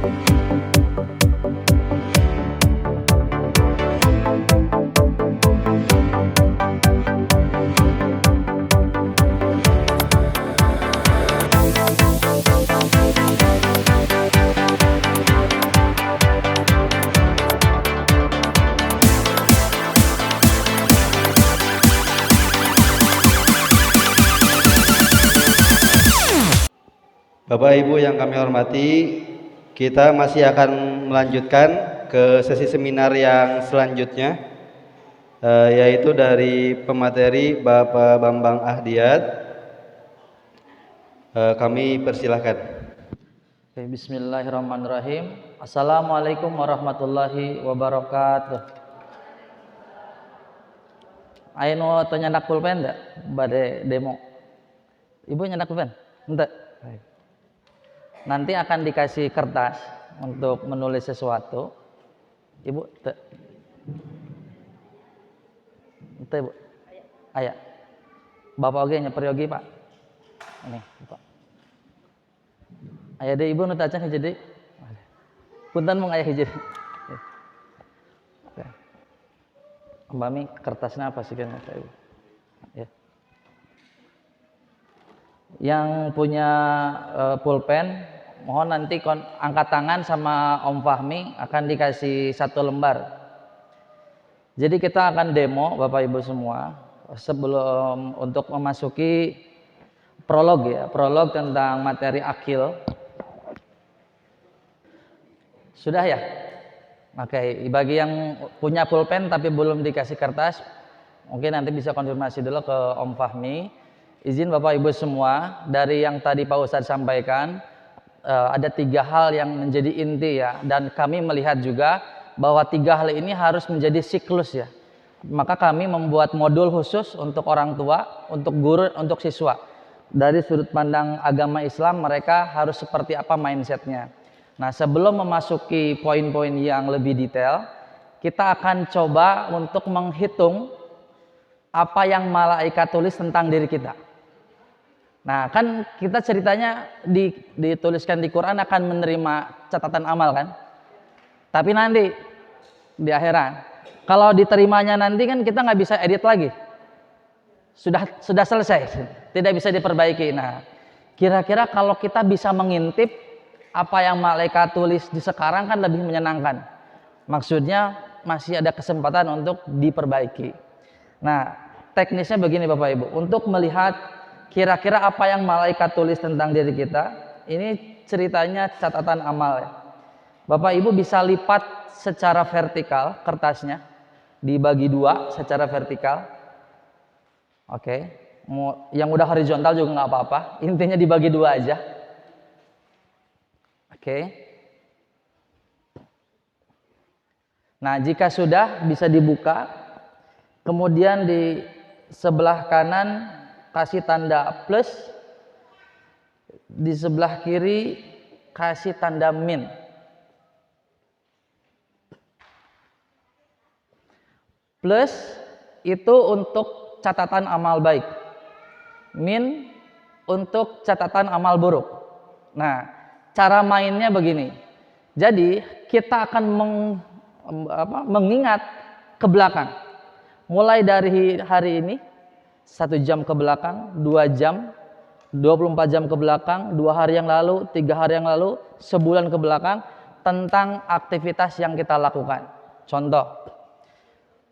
Bapak Ibu yang kami hormati, kita masih akan melanjutkan ke sesi seminar yang selanjutnya, yaitu dari pemateri Bapak Bambang Ahdiat. Kami persilahkan. Bismillahirrahmanirrahim. Assalamualaikum warahmatullahi wabarakatuh. Ayo nu nyandak pulpen enggak? Bade demo. Ibu nyandak pulpen? Enggak. Nanti akan dikasih kertas untuk menulis sesuatu. Ibu, ente Bu. Aya. Bapak oge nyeperiogi Pak. Ini, Pak. Aya deh Ibu nu tacan hiji deui. Punten mung aya hiji. Mbami kertasnya apa sih kan Ibu? Ya. Yang punya pulpen, mohon nanti angkat tangan sama Om Fahmi akan dikasih 1 lembar. Jadi kita akan demo Bapak Ibu semua sebelum untuk memasuki prolog ya, prolog tentang materi akil. Sudah ya? Oke, bagi yang punya pulpen tapi belum dikasih kertas, mungkin nanti bisa konfirmasi dulu ke Om Fahmi. Izin Bapak Ibu semua, dari yang tadi Pak Ustadz sampaikan, ada 3 hal yang menjadi inti ya, dan kami melihat juga bahwa 3 hal ini harus menjadi siklus ya. Maka kami membuat modul khusus untuk orang tua, untuk guru, untuk siswa. Dari sudut pandang agama Islam, mereka harus seperti apa mindsetnya. Nah, sebelum memasuki poin-poin yang lebih detail, kita akan coba untuk menghitung apa yang malaikat tulis tentang diri kita. Nah, kan kita ceritanya dituliskan di Quran akan menerima catatan amal kan? Tapi nanti di akhirat, kalau diterimanya nanti kan kita nggak bisa edit lagi. Sudah selesai, tidak bisa diperbaiki. Nah, kira-kira kalau kita bisa mengintip apa yang malaikat tulis di sekarang kan lebih menyenangkan. Maksudnya masih ada kesempatan untuk diperbaiki. Nah, teknisnya begini Bapak Ibu, untuk melihat kira-kira apa yang malaikat tulis tentang diri kita, ini ceritanya catatan amal ya. Bapak Ibu bisa lipat secara vertikal kertasnya, dibagi 2 secara vertikal. Oke, yang udah horizontal juga nggak apa-apa, intinya dibagi 2 aja. Oke. Nah, jika sudah bisa dibuka, kemudian di sebelah kanan kasih tanda plus, di sebelah kiri kasih tanda min. Plus itu untuk catatan amal baik, min untuk catatan amal buruk. Nah, cara mainnya begini. Jadi kita akan mengingat ke belakang, mulai dari hari ini 1 jam ke belakang, 2 jam, 24 jam ke belakang, 2 hari yang lalu, 3 hari yang lalu, sebulan ke belakang, tentang aktivitas yang kita lakukan. Contoh,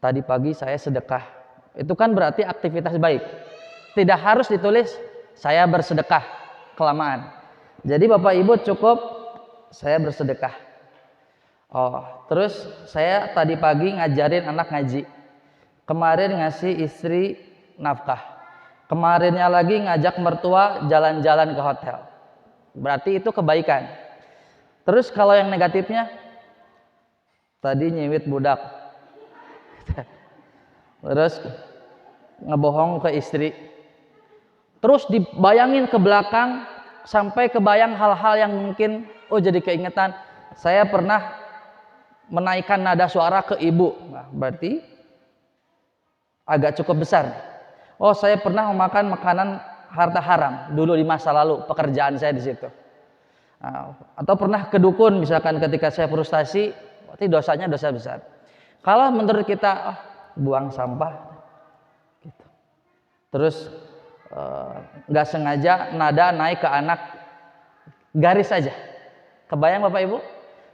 tadi pagi saya sedekah. Itu kan berarti aktivitas baik. Tidak harus ditulis saya bersedekah, kelamaan. Jadi Bapak Ibu cukup saya bersedekah. Oh, terus saya tadi pagi ngajarin anak ngaji. Kemarin ngasih istri nafkah. Kemarinnya lagi ngajak mertua jalan-jalan ke hotel. Berarti itu kebaikan. Terus kalau yang negatifnya, tadi nyiwit budak. Terus ngebohong ke istri. Terus dibayangin ke belakang sampai kebayang hal-hal yang mungkin jadi keingetan. Saya pernah menaikkan nada suara ke ibu. Nah, berarti agak cukup besar. Oh, saya pernah memakan makanan harta haram dulu di masa lalu, pekerjaan saya di situ. Nah, atau pernah ke dukun misalkan ketika saya frustasi, berarti dosanya dosa besar. Kalau menurut kita buang sampah, gitu. Terus nggak sengaja nada naik ke anak, garis saja. Kebayang Bapak Ibu?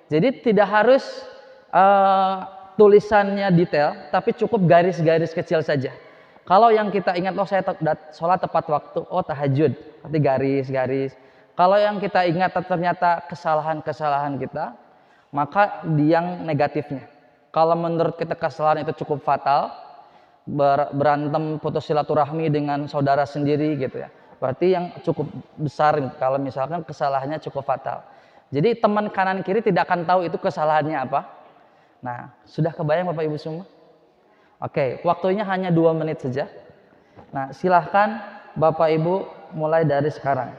Jadi tidak harus tulisannya detail, tapi cukup garis-garis kecil saja. Kalau yang kita ingat, oh saya sholat tepat waktu, oh tahajud, berarti garis-garis. Kalau yang kita ingat ternyata kesalahan-kesalahan kita, maka yang negatifnya. Kalau menurut kita kesalahan itu cukup fatal, berantem putus silaturahmi dengan saudara sendiri gitu ya. Berarti yang cukup besar kalau misalkan kesalahannya cukup fatal. Jadi teman kanan kiri tidak akan tahu itu kesalahannya apa. Nah, sudah kebayang Bapak Ibu semua? Oke, waktunya hanya 2 menit saja. Nah, silahkan Bapak Ibu mulai dari sekarang.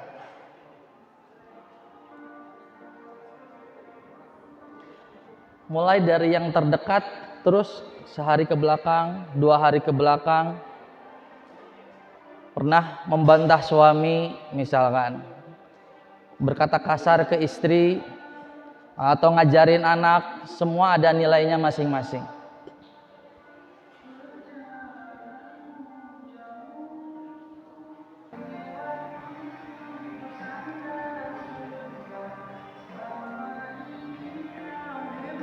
Mulai dari yang terdekat, terus sehari ke belakang, 2 hari ke belakang, pernah membantah suami misalkan, berkata kasar ke istri, atau ngajarin anak, semua ada nilainya masing-masing.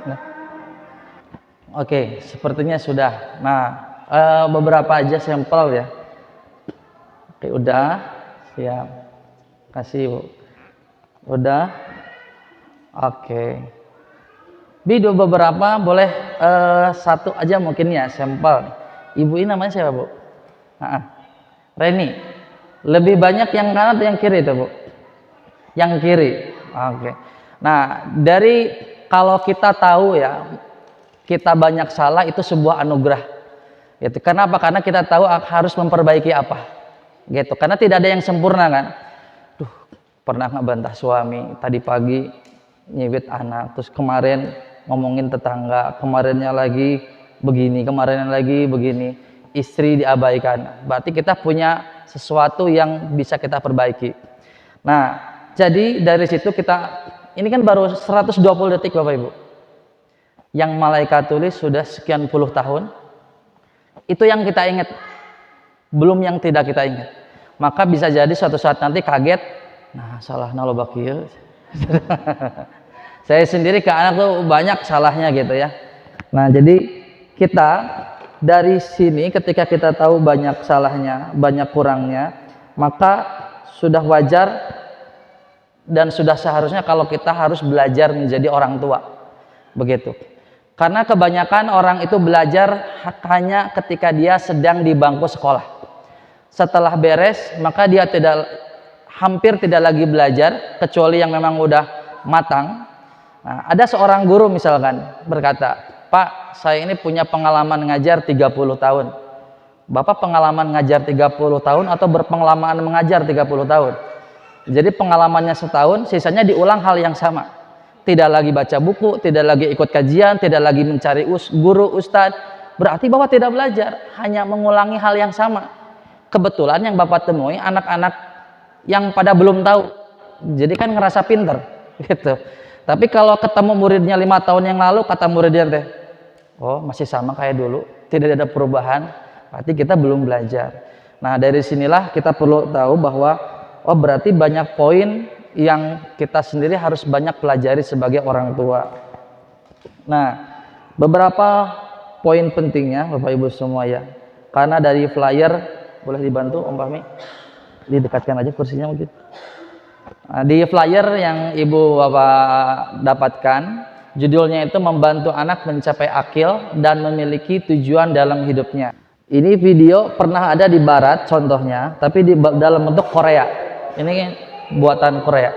Nah, oke, sepertinya sudah. Nah, beberapa aja sampel ya. Oke, udah, siap. Kasih Bu. Udah. Oke. Video beberapa boleh satu aja mungkin ya sampel. Ibu ini namanya siapa Bu? Reni. Lebih banyak yang kanan atau yang kiri itu Bu? Yang kiri. Oke. Nah, dari kalau kita tahu ya, kita banyak salah itu sebuah anugerah. Gitu. Kenapa? Karena kita tahu harus memperbaiki apa. Gitu. Karena tidak ada yang sempurna kan. Duh, pernah ngebantah suami tadi pagi, nyibit anak, terus kemarin ngomongin tetangga, kemarinnya lagi begini, kemarinnya lagi begini, istri diabaikan. Berarti kita punya sesuatu yang bisa kita perbaiki. Nah, jadi dari situ kita, ini kan baru 120 detik Bapak Ibu. Yang malaikat tulis sudah sekian puluh tahun. Itu yang kita ingat. Belum yang tidak kita ingat. Maka bisa jadi suatu saat nanti kaget. Nah, salah nalo bakir. Saya sendiri ke anak tuh banyak salahnya gitu ya. Nah, jadi kita dari sini ketika kita tahu banyak salahnya, banyak kurangnya, maka sudah wajar dan sudah seharusnya kalau kita harus belajar menjadi orang tua. Begitu. Karena kebanyakan orang itu belajar hanya ketika dia sedang di bangku sekolah. Setelah beres, maka dia hampir tidak lagi belajar, kecuali yang memang udah matang. Nah, ada seorang guru misalkan berkata, Pak, saya ini punya pengalaman ngajar 30 tahun. Bapak pengalaman ngajar 30 tahun atau berpengalaman mengajar 30 tahun? Jadi pengalamannya setahun, sisanya diulang hal yang sama. Tidak lagi baca buku, tidak lagi ikut kajian, tidak lagi mencari guru, ustadz. Berarti Bapak tidak belajar, hanya mengulangi hal yang sama. Kebetulan yang Bapak temui anak-anak yang pada belum tahu. Jadi kan ngerasa pinter. Gitu. Tapi kalau ketemu muridnya 5 tahun yang lalu, kata muridnya teh, oh masih sama kayak dulu, tidak ada perubahan. Berarti kita belum belajar. Nah, dari sinilah kita perlu tahu bahwa oh berarti banyak poin yang kita sendiri harus banyak pelajari sebagai orang tua. Nah, beberapa poin pentingnya Bapak Ibu semua ya. Karena dari flyer, boleh dibantu Om Fahmi? Didekatkan aja kursinya mungkin. Nah, di flyer yang Ibu Bapak dapatkan, judulnya itu membantu anak mencapai akil dan memiliki tujuan dalam hidupnya. Ini video pernah ada di barat contohnya, tapi dalam bentuk Korea. Ini buatan Korea.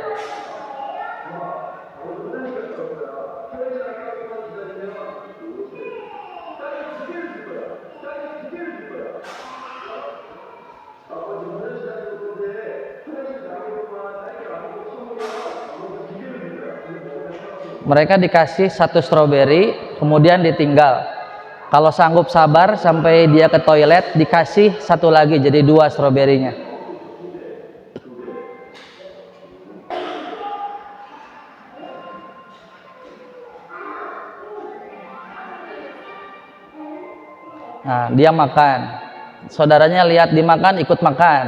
Mereka dikasih 1 stroberi, kemudian ditinggal. Kalau sanggup sabar sampai dia ke toilet, dikasih 1 lagi, jadi 2 stroberinya. Nah, dia makan. Saudaranya lihat dimakan, ikut makan.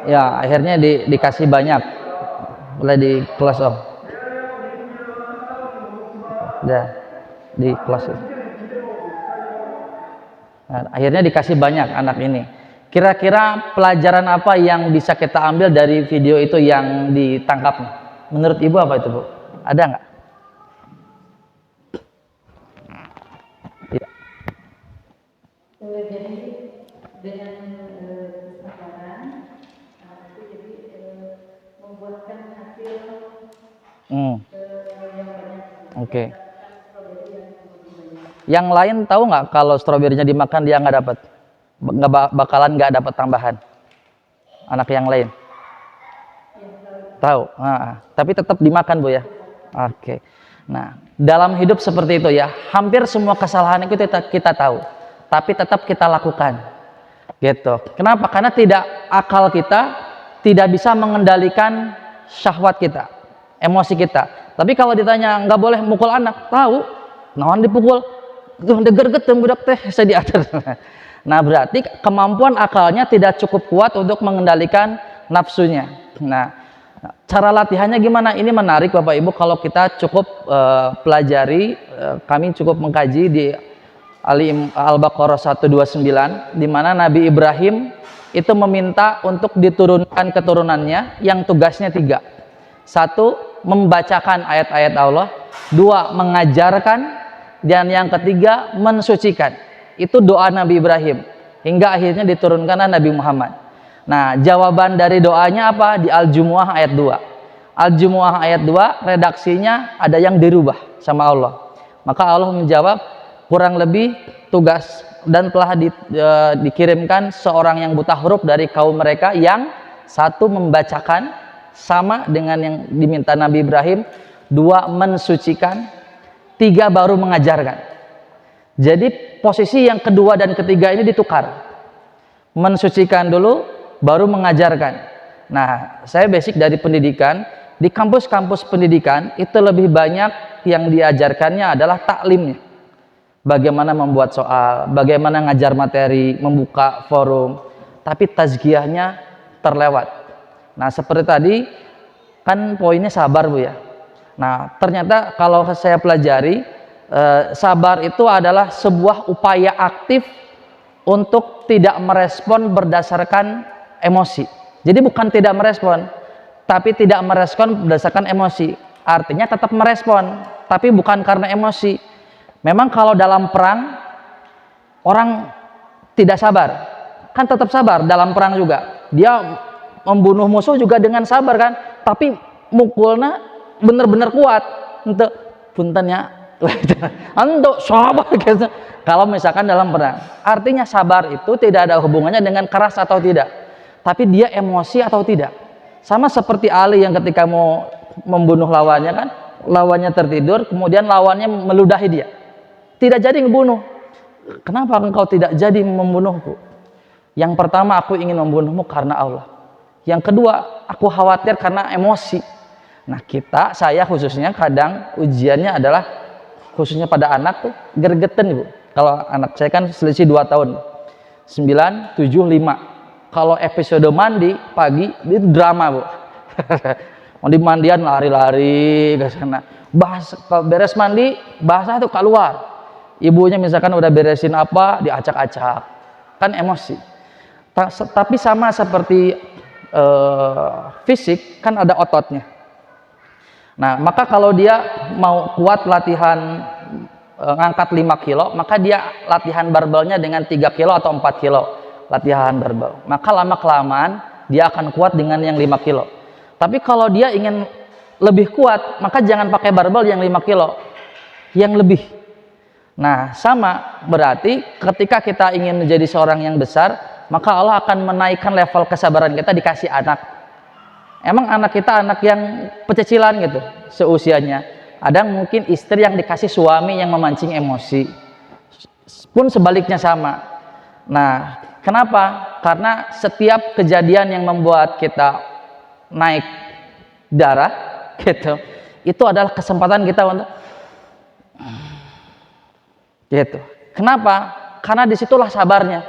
Ya, akhirnya dikasih banyak. Boleh di kelas om. Udah di kelas. Nah, akhirnya dikasih banyak anak ini. Kira-kira pelajaran apa yang bisa kita ambil dari video itu yang ditangkap? Menurut ibu apa itu bu? Ada nggak? Ya. Jadi dengan kesabaran itu jadi membuatkan hasil yang banyak. Oke. Yang lain tahu nggak kalau stroberinya dimakan dia nggak dapat, bakalan nggak dapat tambahan. Anak yang lain tahu, tapi tetap dimakan bu ya. Oke. Nah, dalam hidup seperti itu ya, hampir semua kesalahan itu kita tahu, tapi tetap kita lakukan. Gitu. Kenapa? Karena akal kita tidak bisa mengendalikan syahwat kita, emosi kita. Tapi kalau ditanya nggak boleh mukul anak, tahu, nawan dipukul, deger-getem budak teh saya diatur. Nah, berarti kemampuan akalnya tidak cukup kuat untuk mengendalikan nafsunya. Nah, cara latihannya gimana? Ini menarik Bapak Ibu kalau kita cukup pelajari, kami cukup mengkaji di Al-Baqarah 129 di mana Nabi Ibrahim itu meminta untuk diturunkan keturunannya yang tugasnya 3. 1, membacakan ayat-ayat Allah. 2, mengajarkan. Dan yang ketiga, mensucikan. Itu doa Nabi Ibrahim. Hingga akhirnya diturunkan Nabi Muhammad. Nah, jawaban dari doanya apa? Di Al-Jumu'ah ayat 2. Al-Jumu'ah ayat 2, redaksinya ada yang dirubah sama Allah. Maka Allah menjawab, kurang lebih tugas dan telah dikirimkan seorang yang buta huruf dari kaum mereka yang 1, membacakan, sama dengan yang diminta Nabi Ibrahim. 2, mensucikan. 3, baru mengajarkan. Jadi posisi yang kedua dan ketiga ini ditukar. Mensucikan dulu, baru mengajarkan. Nah, saya basic dari pendidikan. Di kampus-kampus pendidikan itu lebih banyak yang diajarkannya adalah taklimnya. Bagaimana membuat soal, bagaimana ngajar materi, membuka forum. Tapi tazkiyahnya terlewat. Nah, seperti tadi kan poinnya sabar bu ya. Nah, ternyata kalau saya pelajari, sabar itu adalah sebuah upaya aktif untuk tidak merespon berdasarkan emosi. Jadi bukan tidak merespon, tapi tidak merespon berdasarkan emosi. Artinya tetap merespon, tapi bukan karena emosi. Memang kalau dalam perang, orang tidak sabar, kan tetap sabar dalam perang juga. Dia membunuh musuh juga dengan sabar kan, tapi mukulnya benar-benar kuat untuk puntennya untuk sabar gitu. Kalau misalkan dalam perang, artinya sabar itu tidak ada hubungannya dengan keras atau tidak, tapi dia emosi atau tidak. Sama seperti Ali yang ketika mau membunuh lawannya kan, lawannya tertidur, kemudian lawannya meludahi dia, tidak jadi ngebunuh. Kenapa engkau tidak jadi membunuhku? Yang pertama, aku ingin membunuhmu karena Allah. Yang kedua, aku khawatir karena emosi. Nah, saya khususnya kadang ujiannya adalah khususnya pada anak tuh gergeten bu. Kalau anak saya kan selisih 2 tahun, 9, 7, 5. Kalau episode mandi pagi itu drama bu. Mandi mandian lari-lari ke sana. Beres mandi basah tuh keluar. Ibunya misalkan udah beresin apa diacak-acak, kan emosi. Tapi sama seperti fisik kan ada ototnya. Nah, maka kalau dia mau kuat latihan ngangkat 5 kilo, maka dia latihan barbelnya dengan 3 kilo atau 4 kilo latihan barbel. Maka lama-kelamaan dia akan kuat dengan yang 5 kilo. Tapi kalau dia ingin lebih kuat, maka jangan pakai barbel yang 5 kilo, yang lebih. Nah, sama berarti ketika kita ingin menjadi seorang yang besar, maka Allah akan menaikkan level kesabaran kita dikasih anak. Emang anak kita anak yang pecicilan gitu seusianya, Ada mungkin istri yang dikasih suami yang memancing emosi. Pun sebaliknya sama. Nah, kenapa? Karena setiap kejadian yang membuat kita naik darah gitu, itu adalah kesempatan kita untuk gitu. Kenapa? Karena disitulah sabarnya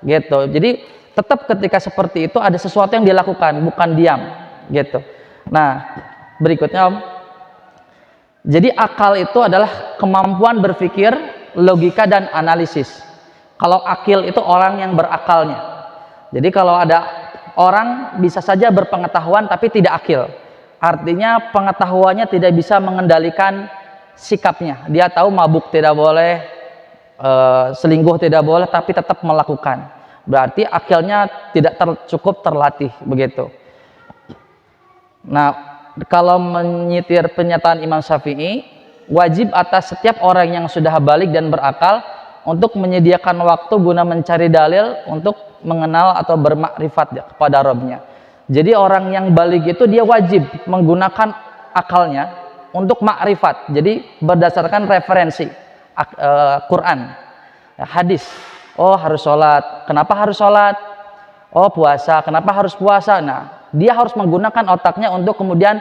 gitu. Jadi tetap ketika seperti itu ada sesuatu yang dilakukan, bukan diam gitu. Nah, berikutnya Om. Jadi akal itu adalah kemampuan berpikir, logika dan analisis. Kalau akil itu orang yang berakalnya. Jadi kalau ada orang bisa saja berpengetahuan tapi tidak akil. Artinya pengetahuannya tidak bisa mengendalikan sikapnya. Dia tahu mabuk tidak boleh, selingkuh tidak boleh, tapi tetap melakukan. Berarti akilnya tidak cukup terlatih begitu. Nah, kalau menyitir pernyataan Imam Syafi'i, wajib atas setiap orang yang sudah balik dan berakal untuk menyediakan waktu guna mencari dalil untuk mengenal atau bermakrifat kepada Rabb-nya. Jadi orang yang balik itu dia wajib menggunakan akalnya untuk makrifat. Jadi berdasarkan referensi Quran, hadis. Oh harus sholat, kenapa harus sholat? Oh puasa, kenapa harus puasa? Nah, dia harus menggunakan otaknya untuk kemudian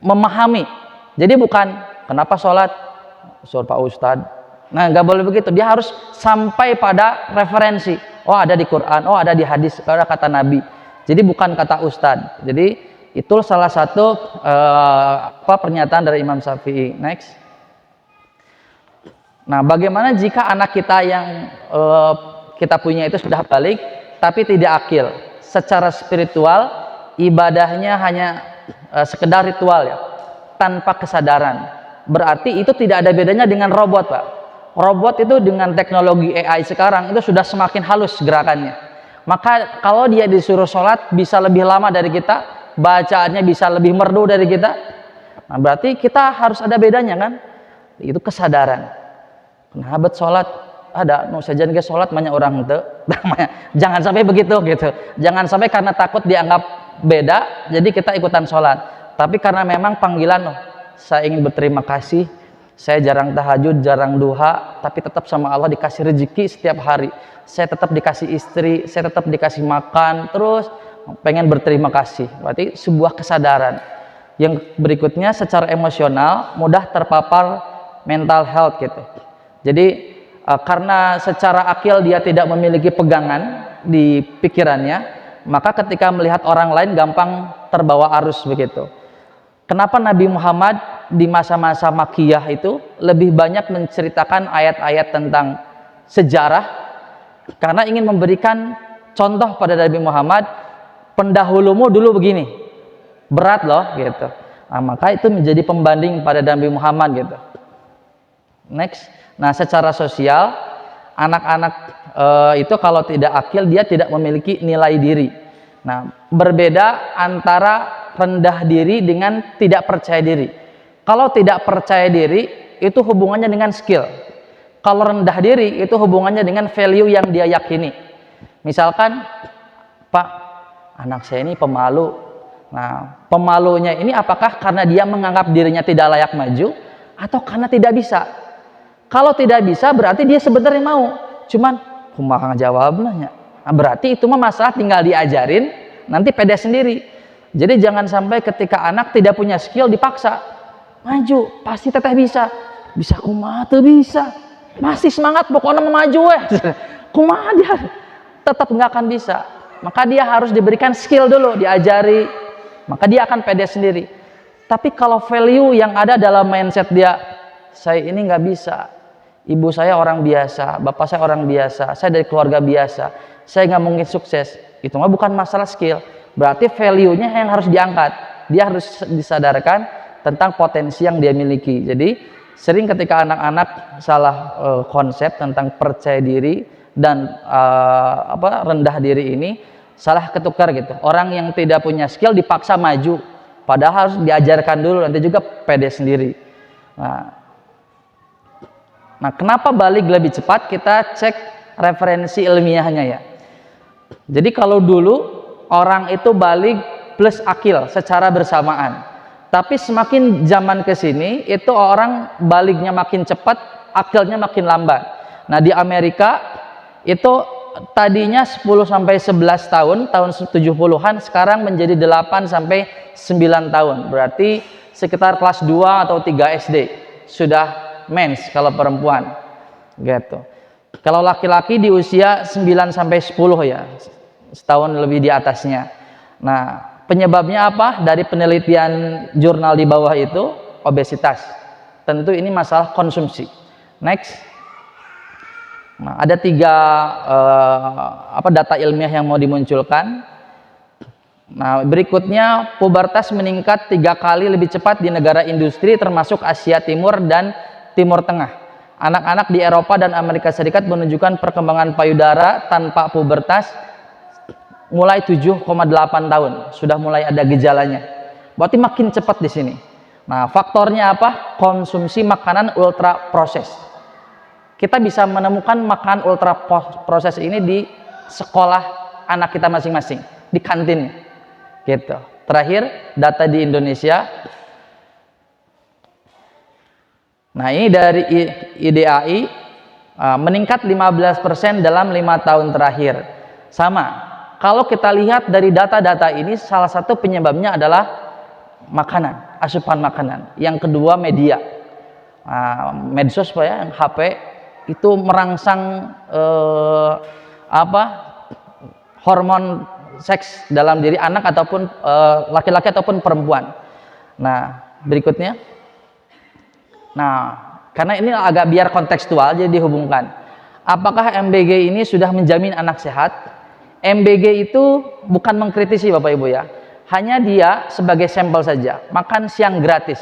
memahami. Jadi bukan kenapa sholat, suruh Pak Ustadz. Nah, nggak boleh begitu. Dia harus sampai pada referensi. Oh ada di Quran, oh ada di hadis, ada kata Nabi. Jadi bukan kata Ustadz. Jadi itu salah satu pernyataan dari Imam Syafi'i. Next. Nah, bagaimana jika anak kita yang kita punya itu sudah balik tapi tidak akil? Secara spiritual ibadahnya hanya sekedar ritual ya, tanpa kesadaran. Berarti itu tidak ada bedanya dengan robot, Pak. Robot itu dengan teknologi AI sekarang itu sudah semakin halus gerakannya. Maka kalau dia disuruh sholat bisa lebih lama dari kita, bacaannya bisa lebih merdu dari kita. Nah, berarti kita harus ada bedanya kan? Itu kesadaran. Kenapa sholat ada nu saja ke sholat banyak orang itu. Jangan sampai begitu gitu. Jangan sampai karena takut dianggap beda, jadi kita ikutan sholat. Tapi karena memang panggilan, saya ingin berterima kasih. Saya jarang tahajud, jarang duha, tapi tetap sama Allah dikasih rezeki setiap hari. Saya tetap dikasih istri, saya tetap dikasih makan, terus pengen berterima kasih. Berarti sebuah kesadaran. Yang berikutnya secara emosional mudah terpapar mental health gitu. Jadi karena secara akil dia tidak memiliki pegangan di pikirannya, maka ketika melihat orang lain gampang terbawa arus begitu. Kenapa Nabi Muhammad di masa-masa Makkiyah itu lebih banyak menceritakan ayat-ayat tentang sejarah? Karena ingin memberikan contoh pada Nabi Muhammad, pendahulumu dulu begini, berat loh gitu. Nah, maka itu menjadi pembanding pada Nabi Muhammad gitu. Next. Nah, secara sosial anak-anak itu kalau tidak akil dia tidak memiliki nilai diri. Nah, berbeda antara rendah diri dengan tidak percaya diri. Kalau tidak percaya diri itu hubungannya dengan skill. Kalau rendah diri itu hubungannya dengan value yang dia yakini. Misalkan, Pak, anak saya ini pemalu. Nah, pemalunya ini apakah karena dia menganggap dirinya tidak layak maju atau karena tidak bisa? Kalau tidak bisa berarti dia sebenarnya mau. Cuman kumaha jawabnya. Nah, berarti itu mah masalah tinggal diajarin, nanti pede sendiri. Jadi jangan sampai ketika anak tidak punya skill dipaksa. Maju, pasti teteh bisa. Bisa kumaha teu bisa. Masih semangat pokoknya mau maju kumaha dia tetap nggak akan bisa. Maka dia harus diberikan skill dulu, diajari. Maka dia akan pede sendiri. Tapi kalau value yang ada dalam mindset dia, saya ini nggak bisa. Ibu saya orang biasa, bapak saya orang biasa, saya dari keluarga biasa, saya nggak mungkin sukses. Itu mah bukan masalah skill. Berarti value-nya yang harus diangkat. Dia harus disadarkan tentang potensi yang dia miliki. Jadi sering ketika anak-anak salah konsep tentang percaya diri dan rendah diri ini salah ketukar gitu. Orang yang tidak punya skill dipaksa maju, padahal harus diajarkan dulu, nanti juga pede sendiri. Nah, kenapa balik lebih cepat? Kita cek referensi ilmiahnya ya. Jadi kalau dulu orang itu balik plus akil secara bersamaan. Tapi semakin zaman ke sini itu orang baliknya makin cepat, akalnya makin lambat. Nah, di Amerika itu tadinya 10 sampai 11 tahun 70-an, sekarang menjadi 8 sampai 9 tahun. Berarti sekitar kelas 2 atau 3 SD sudah mens kalau perempuan. Gitu. Kalau laki-laki di usia 9 sampai 10 ya. Setahun lebih di atasnya. Nah, penyebabnya apa? Dari penelitian jurnal di bawah itu obesitas. Tentu ini masalah konsumsi. Next. Nah, ada 3 data ilmiah yang mau dimunculkan. Nah, berikutnya pubertas meningkat 3 kali lebih cepat di negara industri termasuk Asia Timur dan Timur Tengah. Anak-anak di Eropa dan Amerika Serikat menunjukkan perkembangan payudara tanpa pubertas mulai 7,8 tahun sudah mulai ada gejalanya. Berarti makin cepat di sini. Nah, faktornya apa? Konsumsi makanan ultra proses. Kita bisa menemukan makanan ultra proses ini di sekolah anak kita masing-masing, di kantin. Gitu. Terakhir, data di Indonesia. Nah, ini dari IDAI meningkat 15% dalam 5 tahun terakhir. Sama. Kalau kita lihat dari data-data ini, salah satu penyebabnya adalah makanan, asupan makanan. Yang kedua media, medsos ya, HP itu merangsang hormon seks dalam diri anak ataupun laki-laki ataupun perempuan. Nah, berikutnya. Nah, karena ini agak biar kontekstual jadi dihubungkan. Apakah MBG ini sudah menjamin anak sehat? MBG itu bukan mengkritisi Bapak Ibu ya, hanya dia sebagai sampel saja, makan siang gratis.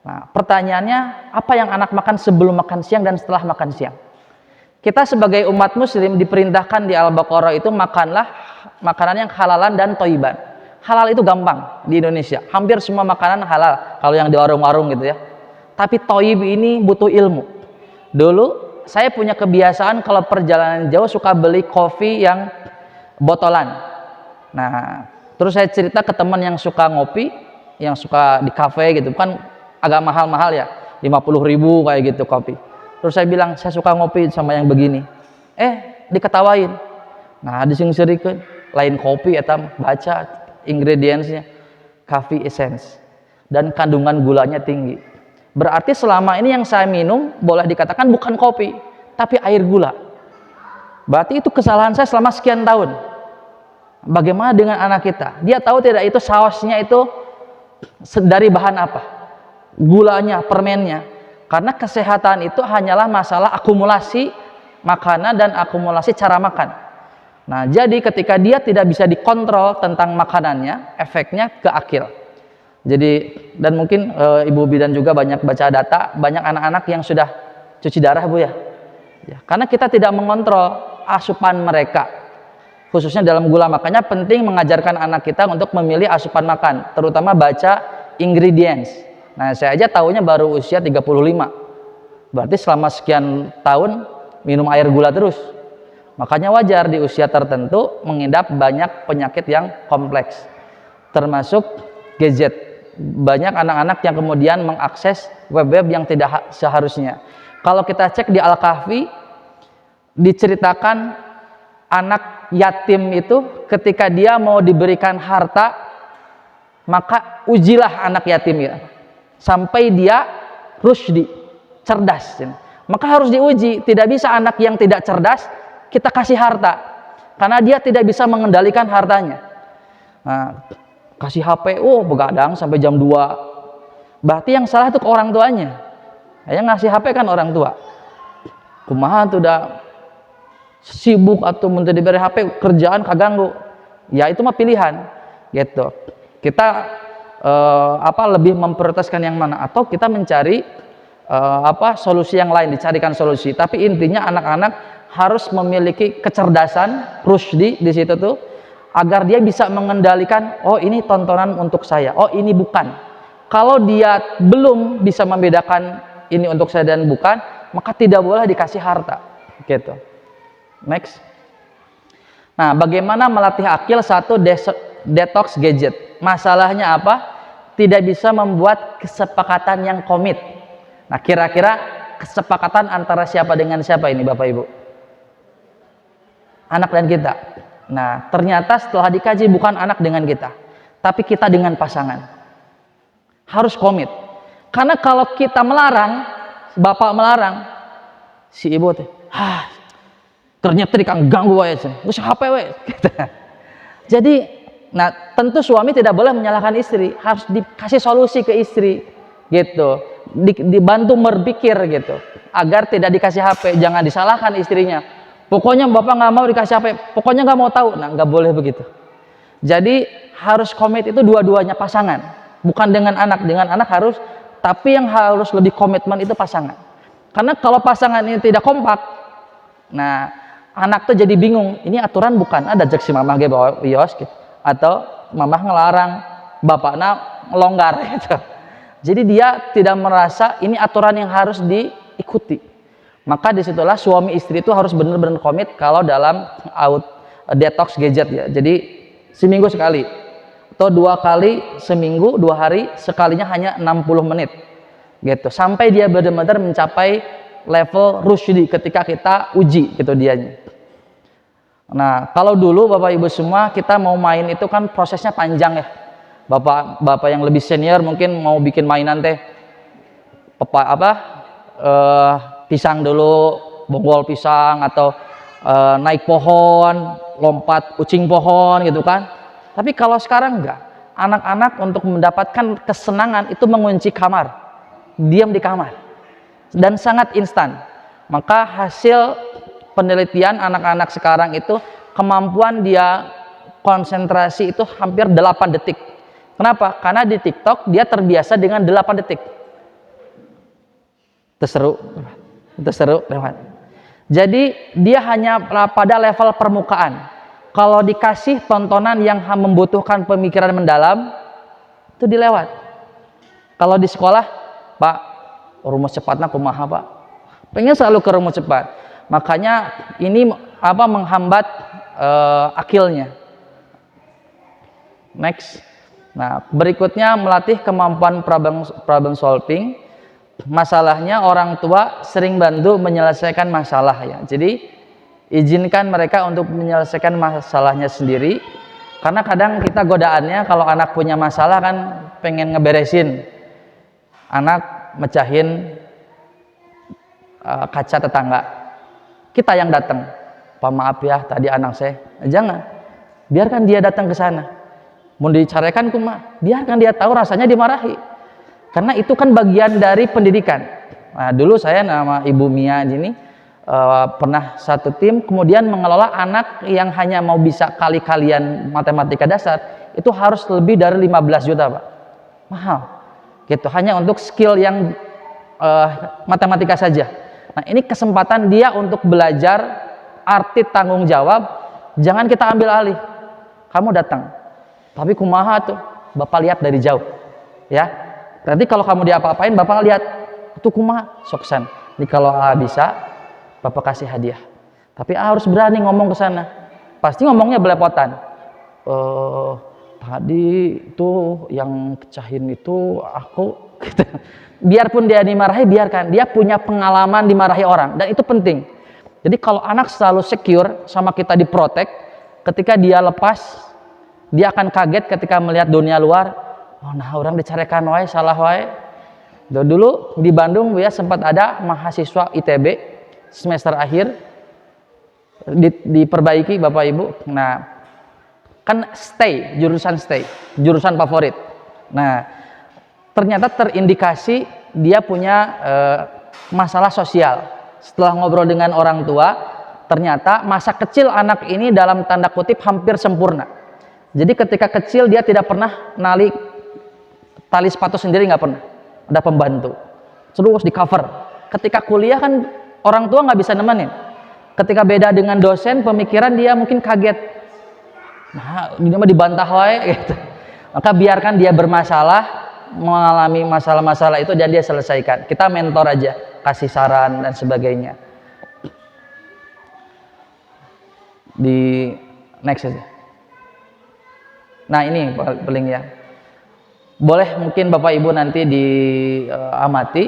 Nah, pertanyaannya, apa yang anak makan sebelum makan siang dan setelah makan siang? Kita sebagai umat muslim diperintahkan di Al-Baqarah itu makanlah makanan yang halalan dan thayyiban. Halal itu gampang di Indonesia, hampir semua makanan halal kalau yang di warung-warung gitu ya. Tapi thayyib ini butuh ilmu. Dulu saya punya kebiasaan kalau perjalanan jauh suka beli kopi yang botolan. Nah, terus saya cerita ke teman yang suka ngopi, yang suka di kafe gitu, kan agak mahal-mahal ya, 50.000 kayak gitu kopi. Terus saya bilang, saya suka ngopi sama yang begini. Diketawain. Nah, disingserikeun, lain kopi eta baca ingredientsnya, coffee essence dan kandungan gulanya tinggi. Berarti selama ini yang saya minum boleh dikatakan bukan kopi, tapi air gula. Berarti itu kesalahan saya selama sekian tahun. Bagaimana dengan anak kita? Dia tahu tidak itu sausnya itu dari bahan apa? Gulanya, permennya. Karena kesehatan itu hanyalah masalah akumulasi makanan dan akumulasi cara makan. Nah, jadi ketika dia tidak bisa dikontrol tentang makanannya, efeknya ke akil. Jadi, dan mungkin Ibu Bidan juga banyak baca data, banyak anak-anak yang sudah cuci darah Bu ya. Karena kita tidak mengontrol asupan mereka, khususnya dalam gula. Makanya penting mengajarkan anak kita untuk memilih asupan makan, terutama baca ingredients. Nah, saya aja tahunya baru usia 35. Berarti selama sekian tahun minum air gula terus. Makanya wajar di usia tertentu mengidap banyak penyakit yang kompleks, termasuk gadget. Banyak anak-anak yang kemudian mengakses web-web yang tidak seharusnya. Kalau kita cek di Al-Kahfi, diceritakan anak yatim itu ketika dia mau diberikan harta, maka ujilah anak yatim ya, sampai dia rusydi, cerdas. Maka harus diuji. Tidak bisa anak yang tidak cerdas kita kasih harta, karena dia tidak bisa mengendalikan hartanya. Nah, kasih HP, begadang sampai jam 2. Berarti yang salah itu ke orang tuanya. Yang ngasih HP kan orang tua. Kumaha tuh udah sibuk atau minta diberi HP, kerjaan kaganggu. Ya itu mah pilihan. Gitu. Kita lebih memprioritaskan yang mana, atau kita mencari solusi yang lain, dicarikan solusi. Tapi intinya anak-anak harus memiliki kecerdasan, rusydi di situ tuh, agar dia bisa mengendalikan, oh ini tontonan untuk saya, oh ini bukan. Kalau dia belum bisa membedakan ini untuk saya dan bukan, maka tidak boleh dikasih harta. Gitu. Next. Nah, bagaimana melatih akil? Satu, detox gadget. Masalahnya apa? tidak bisa membuat kesepakatan yang komit. Nah, kira-kira kesepakatan antara siapa dengan siapa ini Bapak Ibu? Anak dan kita. Nah, ternyata setelah dikaji bukan anak dengan kita, tapi kita dengan pasangan. Harus komit. Karena kalau kita melarang, bapak melarang, si ibu teh, ternyata dikang ganggu wae, terus HP we. Jadi, nah tentu suami tidak boleh menyalahkan istri, harus dikasih solusi ke istri, gitu. Dibantu berpikir gitu, agar tidak dikasih HP, jangan disalahkan istrinya. Pokoknya bapak nggak mau dikasih HP, pokoknya nggak mau tahu. Nah, nggak boleh begitu. Jadi harus komit itu dua-duanya pasangan, bukan dengan anak. Dengan anak harus, tapi yang harus lebih komitmen itu pasangan. Karena kalau pasangan ini tidak kompak, nah anak tuh jadi bingung. Ini aturan bukan ada jak si mamah ge bawa wios gitu, atau mamah ngelarang, bapaknya ngelonggar gitu. Jadi dia tidak merasa ini aturan yang harus diikuti. Maka disitulah suami istri itu harus benar-benar komit kalau dalam detox gadget ya. Jadi seminggu sekali atau 2 kali seminggu, 2 hari sekalinya hanya 60 menit gitu, sampai dia benar-benar mencapai level rusydi ketika kita uji gitu dianya. Nah, kalau dulu Bapak Ibu semua kita mau main itu kan prosesnya panjang ya. Bapak yang lebih senior mungkin mau bikin mainan teh pisang dulu, bonggol pisang, atau naik pohon, lompat ucing pohon gitu kan. Tapi kalau sekarang enggak, anak-anak untuk mendapatkan kesenangan itu mengunci kamar, diam di kamar, dan sangat instan. Maka hasil penelitian anak-anak sekarang itu kemampuan dia konsentrasi itu hampir 8 detik. Kenapa? Karena di TikTok dia terbiasa dengan 8 detik. Terseru lewat. Jadi dia hanya pada level permukaan. Kalau dikasih tontonan yang membutuhkan pemikiran mendalam, itu dilewat. Kalau di sekolah, Pak, rumus cepatnya kumaha Pak? Pengen selalu ke rumus cepat. Makanya ini menghambat akilnya. Next. Nah, berikutnya melatih kemampuan problem solving. Masalahnya orang tua sering bantu menyelesaikan masalah ya. Jadi izinkan mereka untuk menyelesaikan masalahnya sendiri. Karena kadang kita godaannya kalau anak punya masalah kan pengen ngeberesin. Anak mecahin kaca tetangga. Kita yang datang. Pak maaf ya tadi anak saya. Jangan. Biarkan dia datang ke sana. Mau dicarekan kumaha, biarkan dia tahu rasanya dimarahi. Karena itu kan bagian dari pendidikan. Nah, dulu saya nama Ibu Mia ini pernah satu tim, kemudian mengelola anak yang hanya mau bisa kali-kalian matematika dasar, itu harus lebih dari 15 juta Pak. Mahal. Gitu, hanya untuk skill yang matematika saja. Nah, ini kesempatan dia untuk belajar arti tanggung jawab. Jangan kita ambil alih. Kamu datang. Tapi kumaha tuh, Bapak lihat dari jauh, ya. Nanti kalau kamu diapa-apain, Bapak lihat, itu kumaha, soksan. Jadi kalau bisa, Bapak kasih hadiah. Tapi harus berani ngomong ke sana. Pasti ngomongnya belepotan. Tadi tuh yang pecahin itu aku. Gitu. Biarpun dia dimarahi, biarkan. Dia punya pengalaman dimarahi orang, dan itu penting. Jadi kalau anak selalu secure sama kita diprotek, ketika dia lepas, dia akan kaget ketika melihat dunia luar. Oh, nah orang dicarekan wae, salah wae. Dulu di Bandung ya sempat ada mahasiswa ITB semester akhir diperbaiki Bapak Ibu. Nah, kan jurusan favorit. Nah, ternyata terindikasi dia punya masalah sosial. Setelah ngobrol dengan orang tua, ternyata masa kecil anak ini dalam tanda kutip hampir sempurna. Jadi ketika kecil dia tidak pernah nali tali sepatu sendiri, nggak pernah. Ada pembantu. Terus di cover. Ketika kuliah kan orang tua nggak bisa nemenin. Ketika beda dengan dosen, pemikiran dia mungkin kaget. Nah, ini mah dibantah wae gitu. Maka biarkan dia bermasalah, mengalami masalah-masalah itu dan dia selesaikan. Kita mentor aja, kasih saran dan sebagainya. Di next aja. Nah ini paling ya. boleh mungkin Bapak Ibu nanti diamati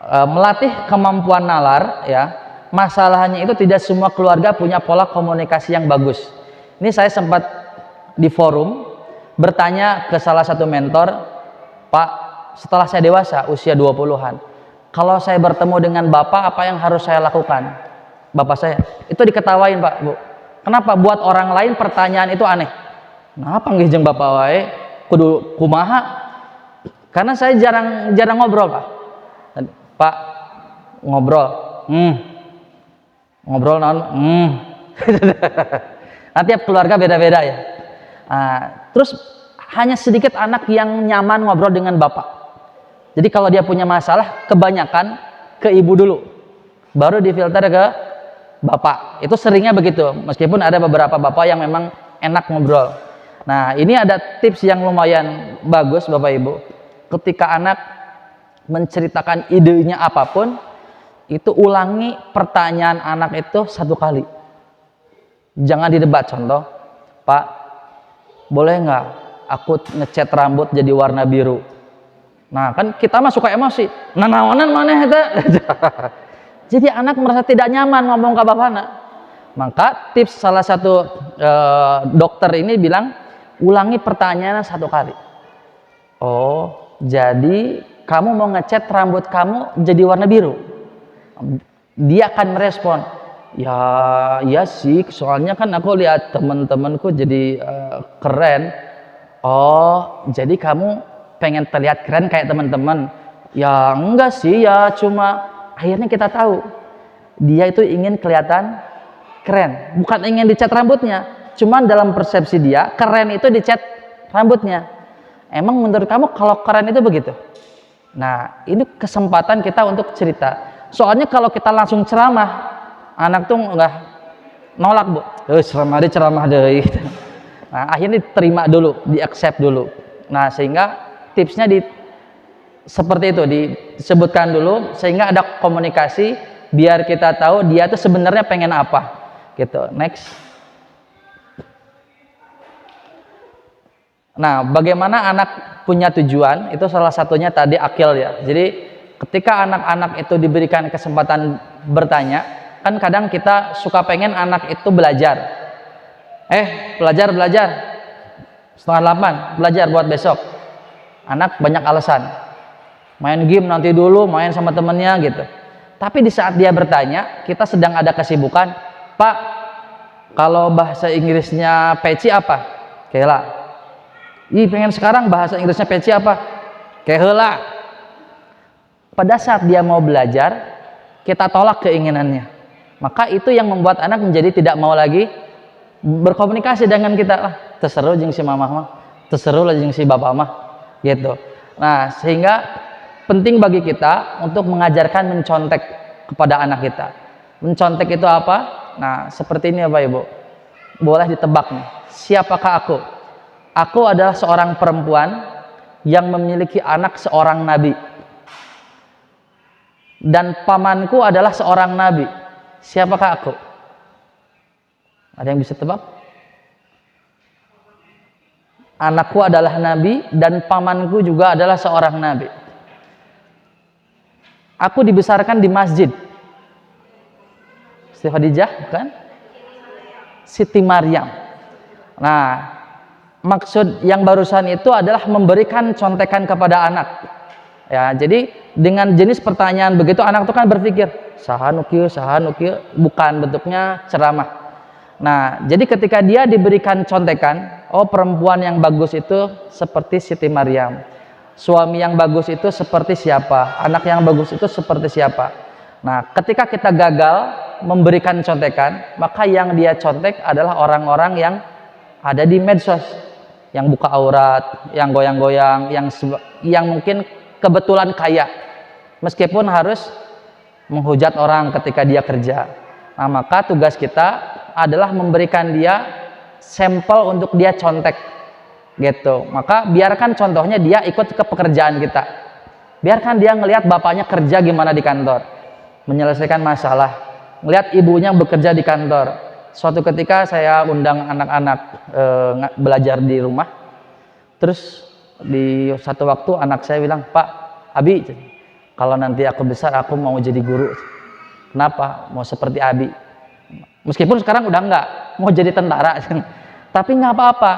melatih kemampuan nalar ya. Masalahnya itu tidak semua keluarga punya pola komunikasi yang bagus. Ini saya sempat di forum bertanya ke salah satu mentor, Pak, setelah saya dewasa usia 20-an, kalau saya bertemu dengan Bapak apa yang harus saya lakukan? Bapak saya itu diketawain, Pak, Bu. Kenapa? Buat orang lain pertanyaan itu aneh. Kenapa nggih jeung Bapak wae kudu kumaha? Karena saya jarang ngobrol, Pak. Pak ngobrol. Ngobrol naon? Nah, tiap keluarga beda-beda ya. Terus hanya sedikit anak yang nyaman ngobrol dengan bapak. Jadi kalau dia punya masalah, kebanyakan ke ibu dulu, baru difilter ke bapak. Itu seringnya begitu. Meskipun ada beberapa bapak yang memang enak ngobrol. Nah, ini ada tips yang lumayan bagus Bapak Ibu. Ketika anak menceritakan idenya apapun, itu ulangi pertanyaan anak itu 1 kali. Jangan didebat. Contoh, Pak, boleh nggak aku ngecat rambut jadi warna biru? Nah, kan kita mah suka emosi. Nah, naonan maneh eta? Jadi anak merasa tidak nyaman ngomong ke bapakna. Maka tips salah satu dokter ini bilang, ulangi pertanyaan 1 kali. Oh, jadi kamu mau ngecat rambut kamu jadi warna biru? Dia akan merespon, ya iya sih, soalnya kan aku lihat teman-temanku jadi keren. Oh, jadi kamu pengen terlihat keren kayak teman-teman? Ya enggak sih, ya cuma akhirnya kita tahu dia itu ingin kelihatan keren, bukan ingin dicat rambutnya. Cuman dalam persepsi dia, keren itu dicat rambutnya. Emang menurut kamu kalau keren itu begitu? Nah, ini kesempatan kita untuk cerita. Soalnya kalau kita langsung ceramah, anak tuh nggak nolak, Bu. Ceramah deh. Nah, akhirnya diterima dulu, di-accept dulu. Nah, sehingga tipsnya seperti itu, disebutkan dulu sehingga ada komunikasi biar kita tahu dia tuh sebenarnya pengen apa. Gitu. Next. Nah, bagaimana anak punya tujuan? Itu salah satunya tadi akil ya. Jadi ketika anak-anak itu diberikan kesempatan bertanya, kan kadang kita suka pengen anak itu belajar. Belajar. 7:30, belajar buat besok. Anak banyak alasan. Main game nanti dulu, main sama temennya gitu. Tapi di saat dia bertanya, kita sedang ada kesibukan. Pak, kalau bahasa Inggrisnya peci apa? Kela. Pengen sekarang bahasa Inggrisnya peci apa? Kehela. Pada saat dia mau belajar, kita tolak keinginannya. Maka itu yang membuat anak menjadi tidak mau lagi berkomunikasi dengan kita. Terseru jeung si mamah mah, terseru lah jeung si bapak mah, gitu. Nah, sehingga penting bagi kita untuk mengajarkan mencontek kepada anak kita. Mencontek itu apa? Nah, seperti ini Bapak Ibu. Boleh ditebak nih. Siapakah aku? Aku adalah seorang perempuan yang memiliki anak seorang nabi. Dan pamanku adalah seorang nabi. Siapakah aku? Ada yang bisa tebak? Anakku adalah nabi dan pamanku juga adalah seorang nabi. Aku dibesarkan di masjid. Siti Khadijah, bukan? Siti Maryam. Nah, maksud yang barusan itu adalah memberikan contekan kepada anak. Ya, jadi dengan jenis pertanyaan begitu anak itu kan berpikir saha nu kieu, bukan bentuknya ceramah. Nah, jadi ketika dia diberikan contekan, oh perempuan yang bagus itu seperti Siti Maryam. Suami yang bagus itu seperti siapa? Anak yang bagus itu seperti siapa? Nah, ketika kita gagal memberikan contekan, maka yang dia contek adalah orang-orang yang ada di medsos, yang buka aurat, yang goyang-goyang, yang mungkin kebetulan kaya, meskipun harus menghujat orang ketika dia kerja. Nah, maka tugas kita adalah memberikan dia sampel untuk dia contek, gitu. Maka biarkan contohnya dia ikut ke pekerjaan kita, biarkan dia ngelihat bapaknya kerja gimana di kantor, menyelesaikan masalah, ngelihat ibunya bekerja di kantor. Suatu ketika saya undang anak-anak belajar di rumah, terus Di satu waktu anak saya bilang, "Pak, Abi, kalau nanti aku besar aku mau jadi guru." Kenapa? Mau seperti Abi. Meskipun sekarang udah enggak, mau jadi tentara. Tapi nggak apa-apa.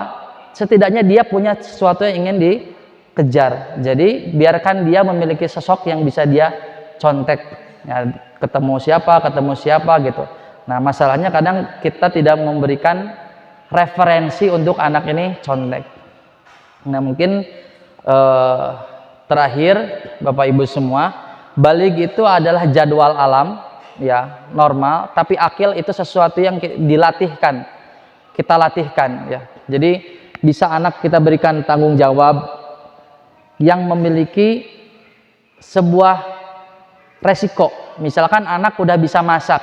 Setidaknya dia punya sesuatu yang ingin dikejar. Jadi biarkan dia memiliki sosok yang bisa dia contek. Ya, ketemu siapa gitu. Nah, masalahnya kadang kita tidak memberikan referensi untuk anak ini contek. Nah, mungkin terakhir Bapak Ibu semua, baligh itu adalah jadwal alam, ya, normal, tapi akil itu sesuatu yang dilatihkan. Kita latihkan, ya. Jadi bisa anak kita berikan tanggung jawab yang memiliki sebuah resiko. Misalkan anak udah bisa masak,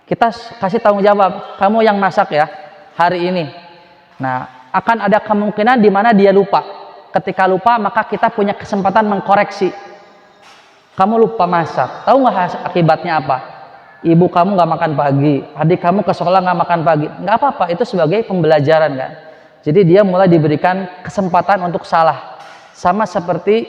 kita kasih tanggung jawab, kamu yang masak ya hari ini. Nah, akan ada kemungkinan di mana dia lupa. Ketika lupa, maka kita punya kesempatan mengkoreksi. Kamu lupa masak, tahu nggak akibatnya apa? Ibu kamu nggak makan pagi, adik kamu ke sekolah nggak makan pagi. Nggak apa-apa, itu sebagai pembelajaran kan. Jadi dia mulai diberikan kesempatan untuk salah. Sama seperti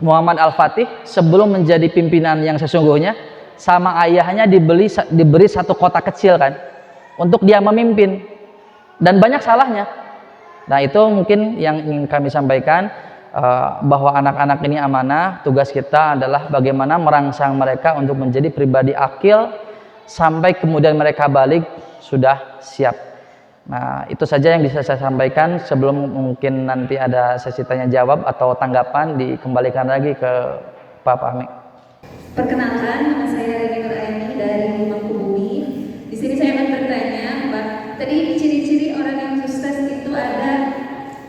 Muhammad Al-Fatih sebelum menjadi pimpinan yang sesungguhnya, sama ayahnya diberi satu kota kecil kan, untuk dia memimpin, dan banyak salahnya. Nah, itu mungkin yang ingin kami sampaikan, bahwa anak-anak ini amanah. Tugas kita adalah bagaimana merangsang mereka untuk menjadi pribadi akil sampai kemudian mereka balik sudah siap. Nah, itu saja yang bisa saya sampaikan. Sebelum mungkin nanti ada sesi tanya jawab atau tanggapan, dikembalikan lagi ke Pak Fahmi. Perkenalkan, nama saya Rini Nuraini dari Mangkubumi. Di sini saya akan bertanya, Pak. Tadi ciri-ciri orang yang sukses itu ada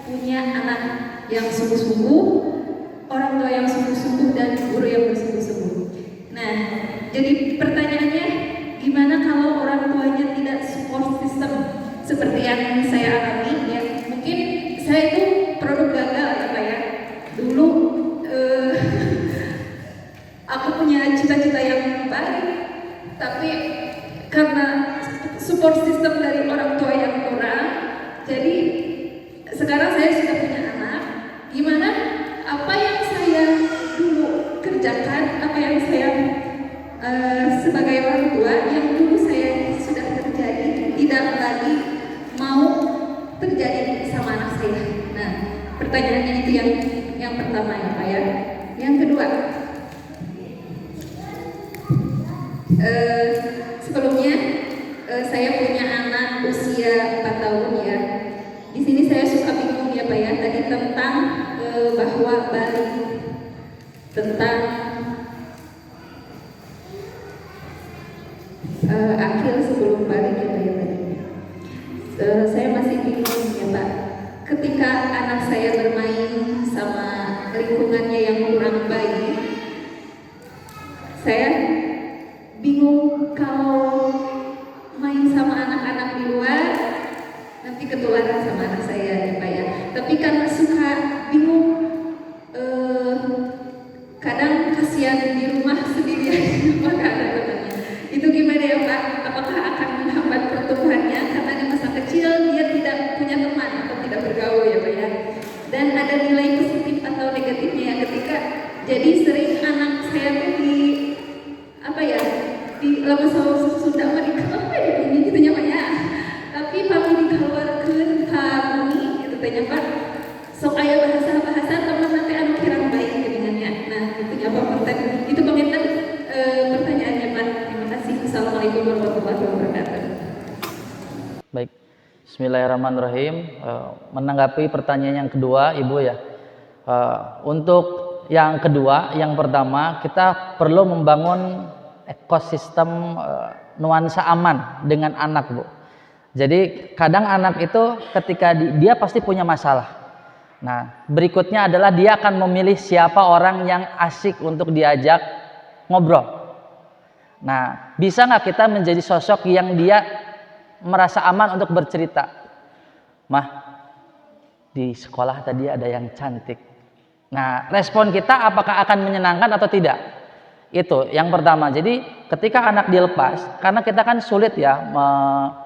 punya anak yang sungguh-sungguh, orang tua yang sungguh-sungguh, dan guru yang bersungguh-sungguh. Nah, jadi pertanyaannya, gimana kalau orang tuanya tidak support system seperti yang saya alami? Ya, mungkin saya itu produk gagal ya Pak ya. Dulu aku punya cita-cita yang baik, tapi karena support system dari orang tua yang kurang, jadi sekarang saya sudah punya anak. Gimana apa yang saya dulu kerjakan, apa yang saya sebagai orang tua yang dulu saya sudah terjadi, tidak lagi mau terjadi sama anak saya. Nah, pertanyaannya itu yang pertama ya Pak ya. Yang kedua, sebelumnya saya punya anak usia 4 tahun ya. Di sini saya suka bingung ya Pak ya, tadi tentang bahwa balik tentang akil sebelum balik ya Pak ya tadi. Saya masih bingung ya Pak. Ketika anak saya bermain sama lingkungannya yang kurang baik, saya bingung kalau main sama anak-anak di luar nanti ketularan sama anak saya ya Pak ya. Tapi karena suka bingung, kadang kasihan di rumah sendirian maka ada temannya. Itu gimana ya Pak? Apakah akan menghambat pertumbuhannya karena di masa kecil dia tidak punya teman atau tidak bergaul ya Pak ya? Dan ada nilai positif atau negatifnya ya ketika jadi sering anak saya tuh di apa ya, di lama Sunda apa di apa ya ini gitu nya Pak ya. Tapi kami dikeluarkan kami itu tanya Pak, sok aya bahasa-bahasa teman nanti anu kirang baik geningannya. Nah, itu nya Pak pertanyaan. Itu penginten pertanyaannya Pak. Terima kasih. Assalamualaikum warahmatullahi wabarakatuh. Baik, Bismillahirrahmanirrahim. Menanggapi pertanyaan yang kedua, Ibu ya. Untuk yang kedua, yang pertama, kita perlu membangun ekosistem nuansa aman dengan anak, Bu. Jadi kadang anak itu ketika dia pasti punya masalah. Nah, berikutnya adalah dia akan memilih siapa orang yang asik untuk diajak ngobrol. Nah, bisa nggak kita menjadi sosok yang dia merasa aman untuk bercerita? Mah, di sekolah tadi ada yang cantik. Nah, respon kita apakah akan menyenangkan atau tidak? Itu yang pertama. Jadi ketika anak dilepas, karena kita kan sulit ya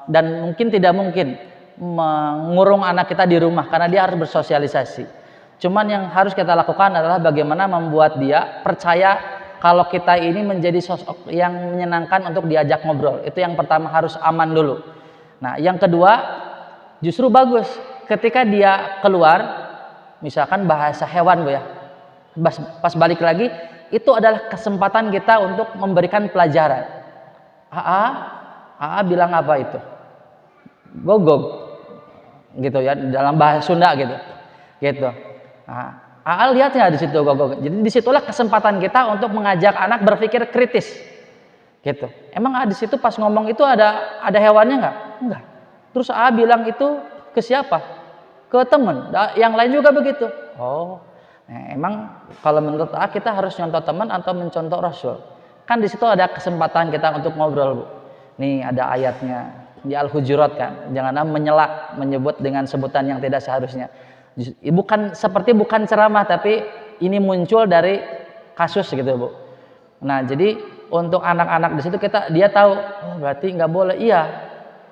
dan mungkin tidak mungkin mengurung anak kita di rumah karena dia harus bersosialisasi. Cuman yang harus kita lakukan adalah bagaimana membuat dia percaya kalau kita ini menjadi sosok yang menyenangkan untuk diajak ngobrol. Itu yang pertama, harus aman dulu. Nah, yang kedua justru bagus ketika dia keluar, misalkan bahasa hewan Bu ya. Pas balik lagi itu adalah kesempatan kita untuk memberikan pelajaran. AA bilang apa itu? Gogog. Gitu ya, dalam bahasa Sunda gitu. Nah, AA lihat nggak di situ gogog. Jadi disitulah kesempatan kita untuk mengajak anak berpikir kritis. Gitu. Emang di situ pas ngomong itu ada hewannya nggak? Enggak. Terus AA bilang itu ke siapa? Ke teman. Yang lain juga begitu. Oh, nah, emang kalau menurut AA kita harus contoh teman atau mencontoh Rasul. Kan di situ ada kesempatan kita untuk ngobrol Bu. Nih ada ayatnya di Al-Hujurat kan, jangan menyela, menyebut dengan sebutan yang tidak seharusnya. Bukan ceramah, tapi ini muncul dari kasus gitu Bu. Nah jadi untuk anak-anak di situ dia tahu, oh berarti nggak boleh. Iya,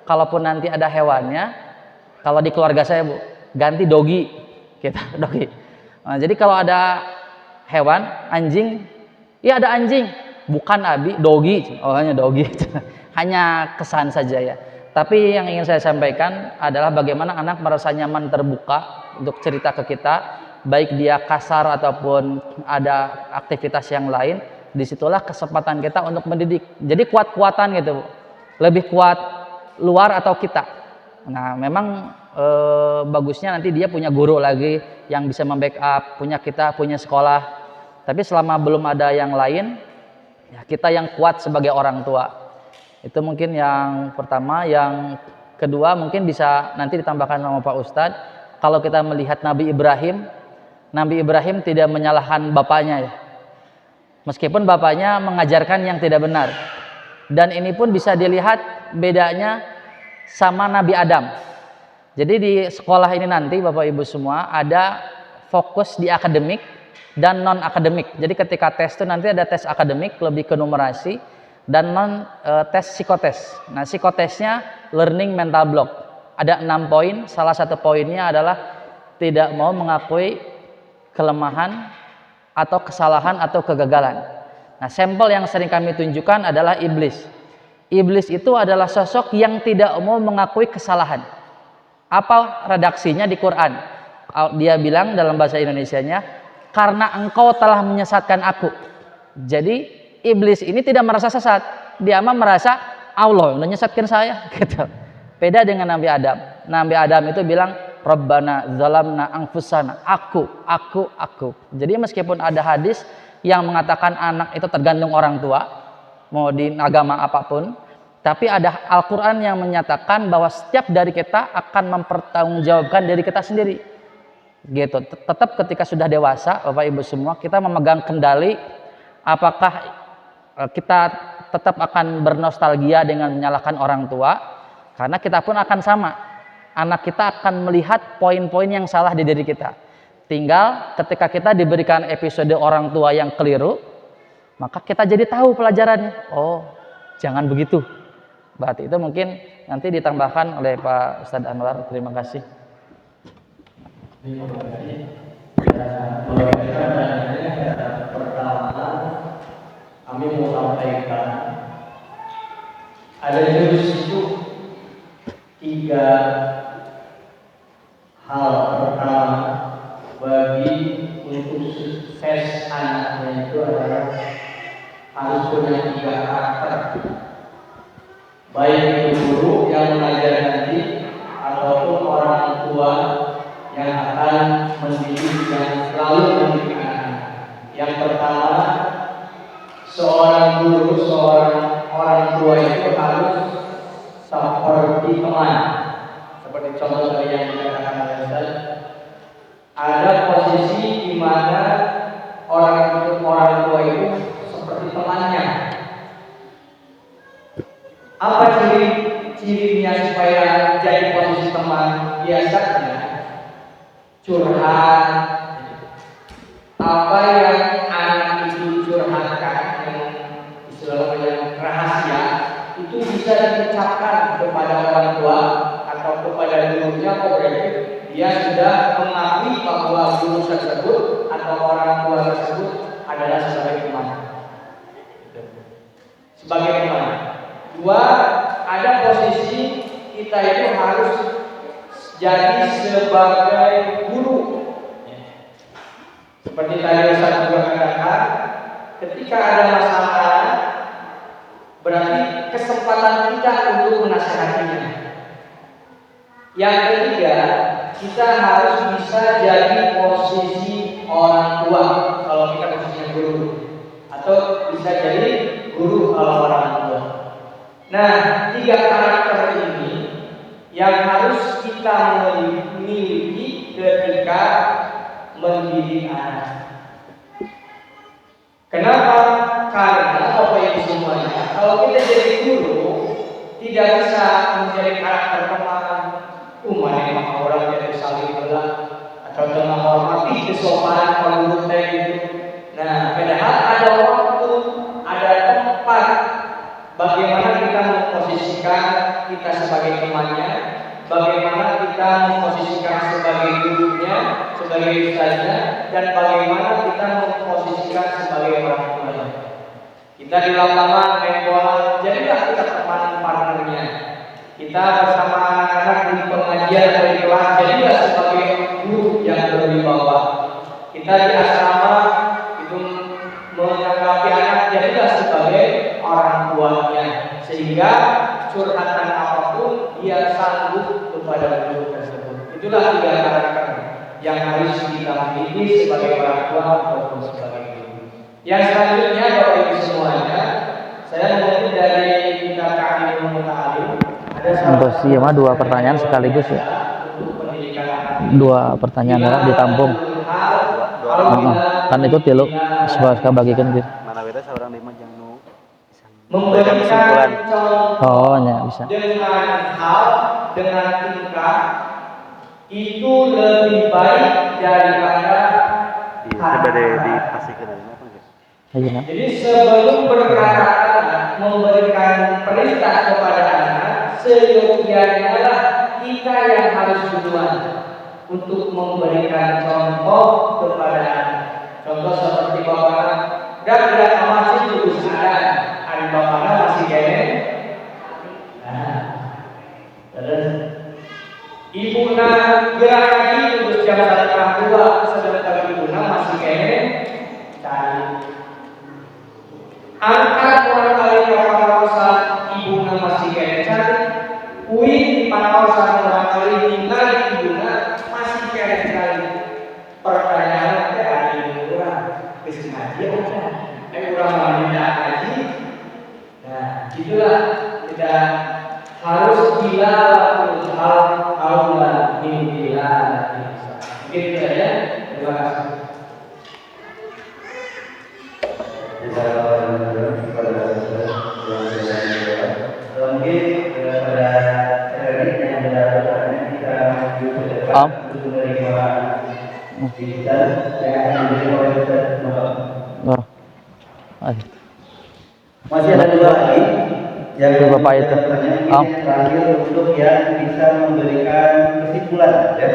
kalaupun nanti ada hewannya, kalau di keluarga saya Bu, ganti dogi, kita dogi. Nah, jadi kalau ada hewan, anjing, iya ada anjing, bukan abi, dogi, oh hanya dogi, hanya kesan saja ya. Tapi yang ingin saya sampaikan adalah bagaimana anak merasa nyaman terbuka untuk cerita ke kita, baik dia kasar ataupun ada aktivitas yang lain. Disitulah kesempatan kita untuk mendidik. Jadi kuat-kuatan gitu Bu. Lebih kuat luar atau kita. Nah memang bagusnya nanti dia punya guru lagi yang bisa membackup, punya kita, punya sekolah. Tapi selama belum ada yang lain, ya kita yang kuat sebagai orang tua. Itu mungkin yang pertama. Yang kedua mungkin bisa nanti ditambahkan sama Pak Ustadz. Kalau kita melihat Nabi Ibrahim tidak menyalahkan bapaknya ya. Meskipun bapaknya mengajarkan yang tidak benar. Dan ini pun bisa dilihat bedanya sama Nabi Adam. Jadi di sekolah ini nanti Bapak Ibu semua ada fokus di akademik dan non akademik. Jadi ketika tes itu nanti ada tes akademik lebih ke numerasi dan non tes psikotes. Nah psikotesnya learning mental block. Ada 6 poin. Salah satu poinnya adalah tidak mau mengakui kelemahan atau kesalahan atau kegagalan. Nah sampel yang sering kami tunjukkan adalah iblis. Iblis itu adalah sosok yang tidak mau mengakui kesalahan. Apa redaksinya di Quran? Dia bilang dalam bahasa Indonesianya, karena engkau telah menyesatkan aku. Jadi iblis ini tidak merasa sesat, dia mah merasa Allah udah nyesatkan saya gitu. Beda dengan Nabi Adam. Nabi Adam itu bilang Rabbana zalamna anfusana, aku. Jadi meskipun ada hadis yang mengatakan anak itu tergantung orang tua, mau di agama apapun, tapi ada Al-Quran yang menyatakan bahwa setiap dari kita akan mempertanggungjawabkan diri kita sendiri. Gitu. Tetap ketika sudah dewasa, Bapak Ibu semua, kita memegang kendali. Apakah kita tetap akan bernostalgia dengan menyalahkan orang tua? Karena kita pun akan sama. Anak kita akan melihat poin-poin yang salah di diri kita. Tinggal ketika kita diberikan episode orang tua yang keliru, maka kita jadi tahu pelajarannya. Oh, jangan begitu. Berarti itu mungkin nanti ditambahkan oleh Pak Ustadz Anwar. Terima kasih. Pertama, kami mau sampaikan ada di situ 3 hal. Pertama, bagi untuk sukses anaknya itu adalah harus punya 3 karakter, baik itu guru yang mengajar nanti ataupun orang tua yang akan mendidik, yang selalu mendidik anak. Yang pertama, seorang guru, seorang orang tua itu harus seperti teman. Seperti contoh tadi yang dikatakan oleh Ustaz, ada posisi di mana orang tua itu seperti temannya. Apa cirinya supaya jadi posisi teman? Biasanya curhat, apa yang anak itu curhatkan, yang istilahnya rahasia, itu bisa diucapkan kepada orang tua ataupun kepada gurunya, berarti dia sudah mengakui bahwa guru tersebut atau orang tua tersebut adalah sebagai teman. Sebagai teman. Dua, ada posisi kita itu harus jadi sebagai guru. Seperti tadi Ustaz juga katakan, ketika ada masalah, berarti kesempatan kita untuk menasihatinya. Yang ketiga, kita harus bisa jadi posisi orang tua kalau kita posisinya guru, atau bisa jadi guru kalau orang tua. Nah, tiga karakter ini yang harus kita miliki ketika mendidik anak. Kenapa? Karena Bapak Ibu semuanya, kalau kita jadi guru tidak bisa menjadi karakter teman, memang orang yang saling belah atau menghormati kesopanan kalau gitu. Nah, padahal ada waktu, ada tempat bagaimana kita memposisikan kita sebagai temannya, bagaimana kita memposisikan sebagai gurunya, sebagai ustaznya, dan bagaimana kita memposisikan sebagai orang tuanya. Kita di lapangan main bola, jadilah kita teman partnernya. Kita bersama anak-anak di pengajian atau di kelas, jadilah sebagai guru yang berwibawa. Kita di asrama itu menanggapi anak, jadilah sebagai orang tuanya, sehingga curhatan apapun dia sanggup kepada guru tersebut. Itulah tiga karakter yang harus kita miliki sebagai orang tua ataupun sebagai guru. Yang selanjutnya Bapak Ibu semuanya, saya mengutip dari kitab Ta'limul Muta'allim. Untuk siapa dua pertanyaan sekaligus ya. Dua pertanyaan adalah ditampung. Kan itu tilu suka bagikan gitu. Mana beda seorang lima yang nu Memberikan contoh Oh, ya bisa. dengan hal, dengan tingkah itu lebih baik daripada dipastikan apa gitu. Ayo nah. Jadi sebelum berkata-kata memberikan perintah kepada anak, seyogianya lah kita yang harus duluan untuk memberikan contoh kepada anak. Contoh seperti bapak dan masih terus ada bapaknya masih kene. Nah, terus ibuna gerak lagi terus jam 1:02 sedangkan ibuna masih kene. Cari angkat orang kali kawasan ibuna masih kene cari. Uin di kawasan orang kali tinggal ibuna masih kene cari. Pertanyaan ada di kurang kesengaja ada. Kurang tidak haji. Nah, itulah tidak harus gila hal Allah ini gila. Begitu saja. Terima kasih. Masih ada dua lagi yang Bapak itu. terakhir untuk yang bisa memberikan kesimpulan ya.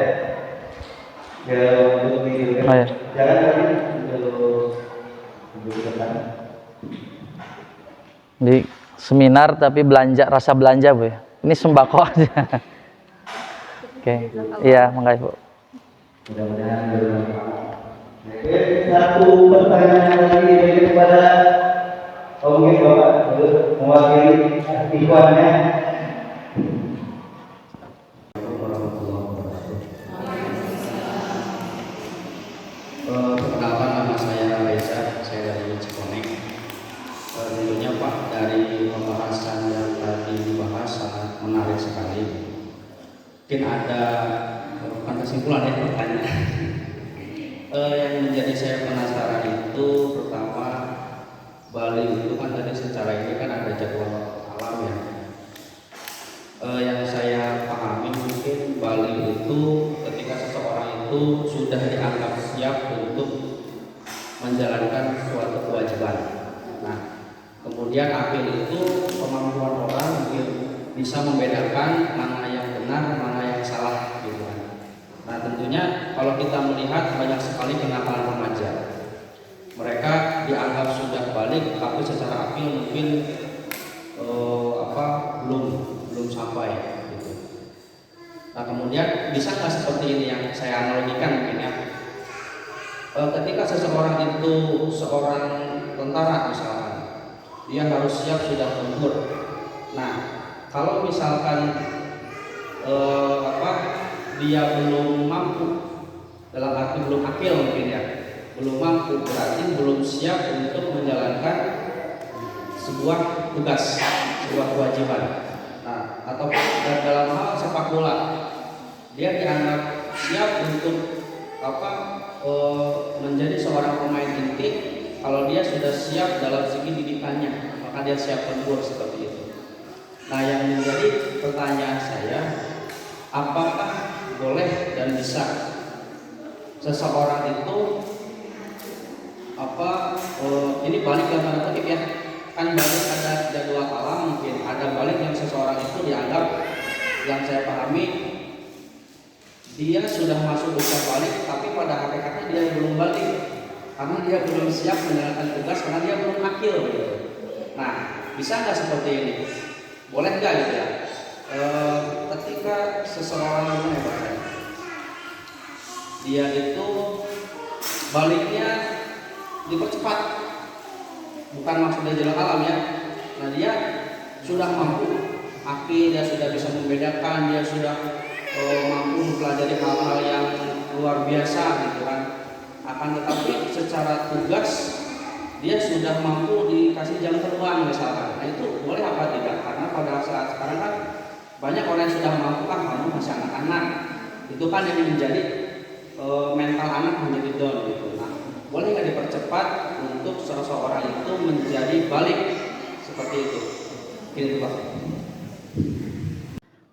Ya untuk video. Oh, ya. Jangan lagi untuk depan. Di seminar tapi belanja rasa belanja Bu ya. Ini sembako aja. Oke. Iya, makasih Bu. Mudah-mudahan bermanfaat. Satu pertanyaan lagi dari kepada mungkin Bapak mewakili ikhwannya. Perkenalkan, nama saya Reza, saya dari Cikonek. Tentunya Pak, dari pembahasan yang tadi dibahas sangat menarik sekali. Mungkin ada bukan kesimpulan ya pertanyaan. Yang menjadi saya penasaran itu pertama, Bali itu kan tadi secara ini kan ada jadwal alam ya. Yang saya pahami mungkin Bali itu ketika seseorang itu sudah dianggap siap untuk menjalankan suatu kewajiban. Nah, kemudian akhir itu kemampuan orang mungkin bisa membedakan mana yang benar, mana yang tentunya kalau kita melihat banyak sekali kenakalan remaja. Mereka dianggap sudah balik, tapi secara akil mungkin belum sampai gitu. Nah kemudian bisa nggak seperti ini yang saya analogikan mungkin ya, ketika seseorang itu seorang tentara misalkan, dia harus siap sudah tempur. Nah kalau misalkan dia belum mampu, dalam arti belum akil mungkin ya, belum mampu, berarti belum siap untuk menjalankan sebuah tugas, sebuah kewajiban. Nah, atau dalam hal sepak bola, dia dianggap siap untuk menjadi seorang pemain inti kalau dia sudah siap dalam segi didikannya, maka dia siap tempur seperti itu. Nah, yang menjadi pertanyaan saya, apakah boleh dan bisa seseorang itu ini balik dalam tanda kutip ya, kan balik ada dua alam, mungkin ada balik yang seseorang itu dianggap, yang saya pahami dia sudah masuk usia balik, tapi pada hakikatnya dia belum balik karena dia belum siap menjalankan tugas, karena dia belum akil gitu. Nah, bisa nggak seperti ini? Boleh nggak gitu ya? Ketika seseorang dia itu baliknya dipercepat, bukan maksudnya jalan alam ya. Nah dia sudah mampu akil, dia sudah bisa membedakan, dia sudah mampu mempelajari hal-hal yang luar biasa gitu kan. Akan tetapi secara tugas dia sudah mampu dikasih jam terbang misalkan. Nah itu boleh apa tidak? Karena pada saat sekarang kan banyak orang yang sudah mampu, kan kamu masih anak-anak. Itu kan yang menjadi mental anak menjadi down gitu. Nah, boleh nggak dipercepat untuk seseorang itu menjadi balik seperti itu? Mungkin itu Pak.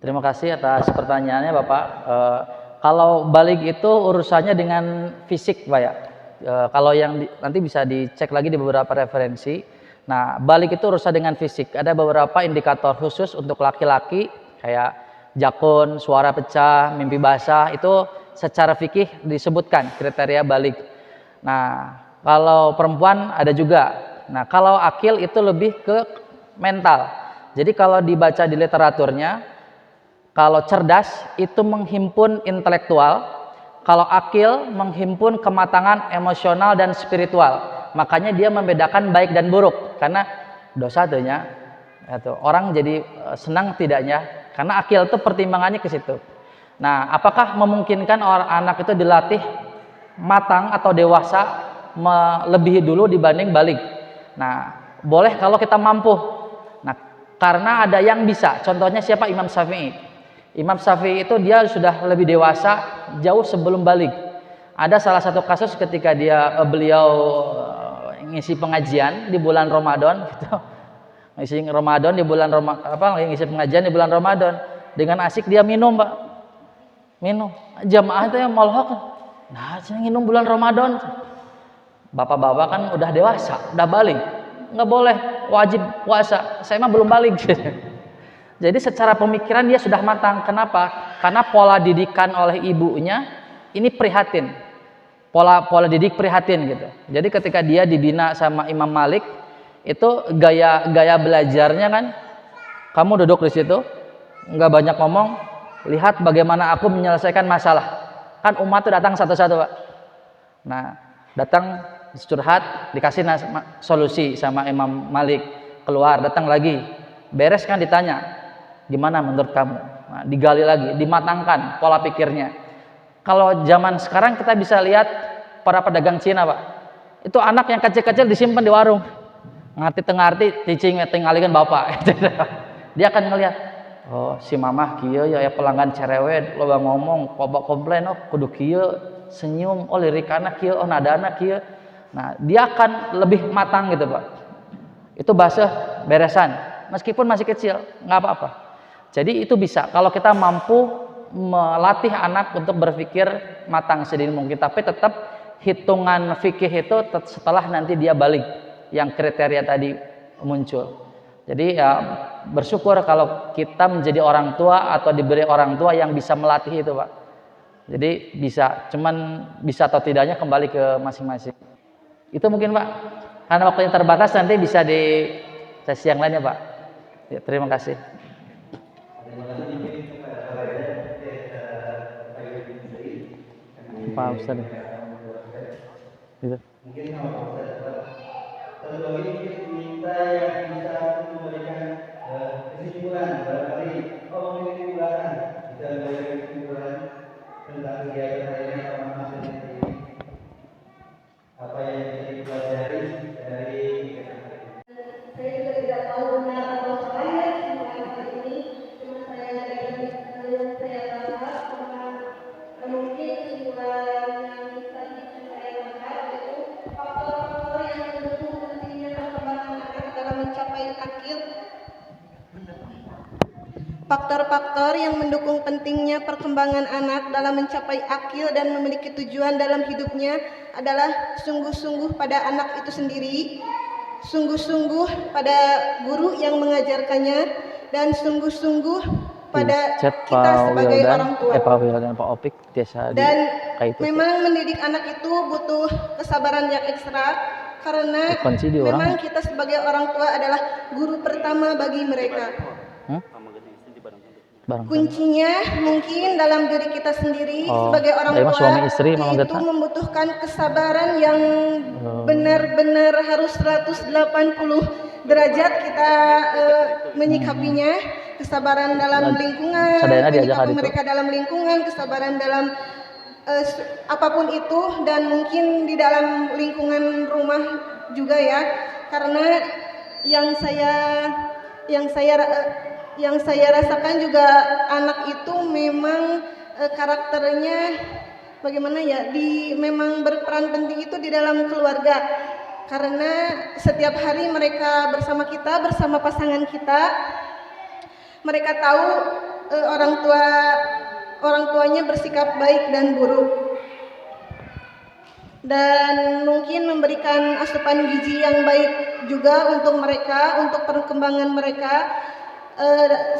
Terima kasih atas pertanyaannya Bapak. Kalau balik itu urusannya dengan fisik Pak ya. Kalau yang nanti bisa dicek lagi di beberapa referensi. Nah, balik itu urusan dengan fisik. Ada beberapa indikator khusus untuk laki-laki kayak jakun, suara pecah, mimpi basah, itu secara fikih disebutkan kriteria balik. Nah, kalau perempuan ada juga. Nah, kalau akil itu lebih ke mental. Jadi kalau dibaca di literaturnya, kalau cerdas itu menghimpun intelektual, kalau akil menghimpun kematangan emosional dan spiritual. Makanya dia membedakan baik dan buruk, karena dosa tuhnya orang jadi senang tidaknya, karena akil itu pertimbangannya ke situ. Nah, apakah memungkinkan orang anak itu dilatih matang atau dewasa melebihi dulu dibanding balik? Nah, boleh kalau kita mampu. Nah, karena ada yang bisa. Contohnya siapa? Imam Syafi'i. Imam Syafi'i itu dia sudah lebih dewasa jauh sebelum balik. Ada salah satu kasus ketika beliau ngisi pengajian di bulan Ramadan gitu. Ngisi Ramadan di bulan ngisi pengajian di bulan Ramadan. Dengan asik dia minum, Pak. Minum. Jamaah itu yang molhok. Nah, saya minum bulan Ramadan. Bapak-bapak kan udah dewasa, udah balik. Nggak boleh, wajib puasa. Saya mah belum balik. Jadi secara pemikiran dia sudah matang. Kenapa? Karena pola didikan oleh ibunya ini prihatin. Pola didik prihatin gitu. Jadi ketika dia dibina sama Imam Malik, itu gaya belajarnya kan, kamu duduk di situ, nggak banyak ngomong, lihat bagaimana aku menyelesaikan masalah. Kan umat itu datang satu-satu, Pak. Nah, datang curhat, dikasih solusi sama Imam Malik, keluar, datang lagi, beres kan ditanya, gimana menurut kamu? Nah, digali lagi, dimatangkan pola pikirnya. Kalau zaman sekarang kita bisa lihat para pedagang Cina, Pak. Itu anak yang kecil-kecil disimpan di warung. Ngerti tinggalkan bapak. Dia akan ngelihat, oh si mamah kieu ya pelanggan cerewet, loba ngomong, loba komplain, oh kudu kieu, senyum, oh lirikana kieu, oh nadana kieu. Nah, dia akan lebih matang gitu, Pak. Itu bahasa beresan, meskipun masih kecil, nggak apa-apa. Jadi itu bisa kalau kita mampu melatih anak untuk berpikir matang sedini mungkin, tapi tetap hitungan fikih itu setelah nanti dia balik yang kriteria tadi muncul. Jadi ya bersyukur kalau kita menjadi orang tua atau diberi orang tua yang bisa melatih itu, Pak. Jadi cuman bisa atau tidaknya kembali ke masing-masing. Itu mungkin Pak, karena waktunya terbatas, nanti bisa di sesi yang lainnya Pak. Ya, terima kasih. Pak Ustaz. Gitu. Mungkin sama Pak Ustaz. Satu lagi minta yang bisa memberikan kesimpulan barangkali memiliki ulasan bisa memberikan kesimpulan tentang kegiatan hari ini sama Mas ini. Apa yang bisa dipelajari dari saya juga tidak tahu benar atau salahnya kesimpulan hari ini, cuma saya yang saya rasa mungkin kesimpulan yang tadi saya angkat yaitu faktor-faktor yang mendukung pentingnya perkembangan anak dalam mencapai akil. Faktor-faktor yang mendukung pentingnya perkembangan anak dalam mencapai akil dan memiliki tujuan dalam hidupnya adalah sungguh-sungguh pada anak itu sendiri, sungguh-sungguh pada guru yang mengajarkannya, dan sungguh-sungguh pada kita sebagai orang tua. Pak Wildan, Pak Opik biasa Dan kayak itu. memang mendidik anak itu butuh kesabaran yang ekstra karena memang kita sebagai orang tua adalah guru pertama bagi mereka. Kuncinya mungkin dalam diri kita sendiri sebagai orang tua, suami istri, itu membutuhkan kesabaran yang benar-benar harus 180 derajat kita menyikapinya, kesabaran dalam lingkungan, menyikapi mereka dalam lingkungan, kesabaran dalam apapun itu, dan mungkin di dalam lingkungan rumah juga ya, karena yang saya rasakan juga anak itu memang karakternya bagaimana ya, memang berperan penting itu di dalam keluarga, karena setiap hari mereka bersama kita, bersama pasangan kita, mereka tahu orang tuanya bersikap baik dan buruk, dan mungkin memberikan asupan gizi yang baik juga untuk mereka, untuk perkembangan mereka,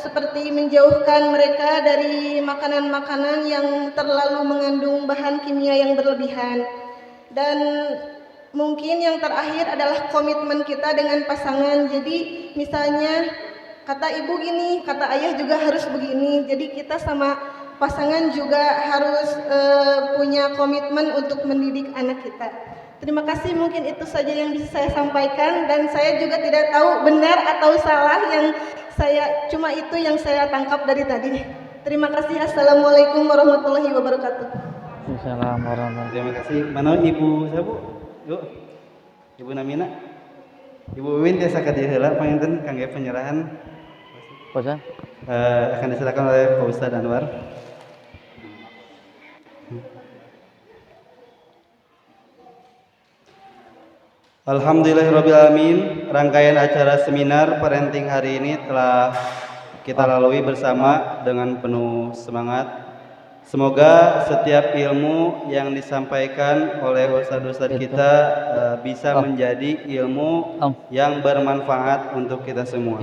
seperti menjauhkan mereka dari makanan-makanan yang terlalu mengandung bahan kimia yang berlebihan. Dan mungkin yang terakhir adalah komitmen kita dengan pasangan. Jadi misalnya kata ibu gini, kata ayah juga harus begini. Jadi kita sama pasangan juga harus punya komitmen untuk mendidik anak kita. Terima kasih, mungkin itu saja yang bisa saya sampaikan, dan saya juga tidak tahu benar atau salah, cuma itu yang saya tangkap dari tadi. Terima kasih. Assalamualaikum warahmatullahi wabarakatuh. Assalamualaikum warahmatullahi. Terima kasih. Mana Ibu Sabu? Yuk. Ibu Namina. Ibu Win biasa ka dieu heula panginten kangge penyerahan. Pak Akan diserahkan oleh Pak Ustaz Anwar. Alhamdulillahirrabbilalamin. Rangkaian acara seminar parenting hari ini telah kita lalui bersama dengan penuh semangat. Semoga setiap ilmu yang disampaikan oleh ustadz-ustadz kita bisa menjadi ilmu yang bermanfaat untuk kita semua.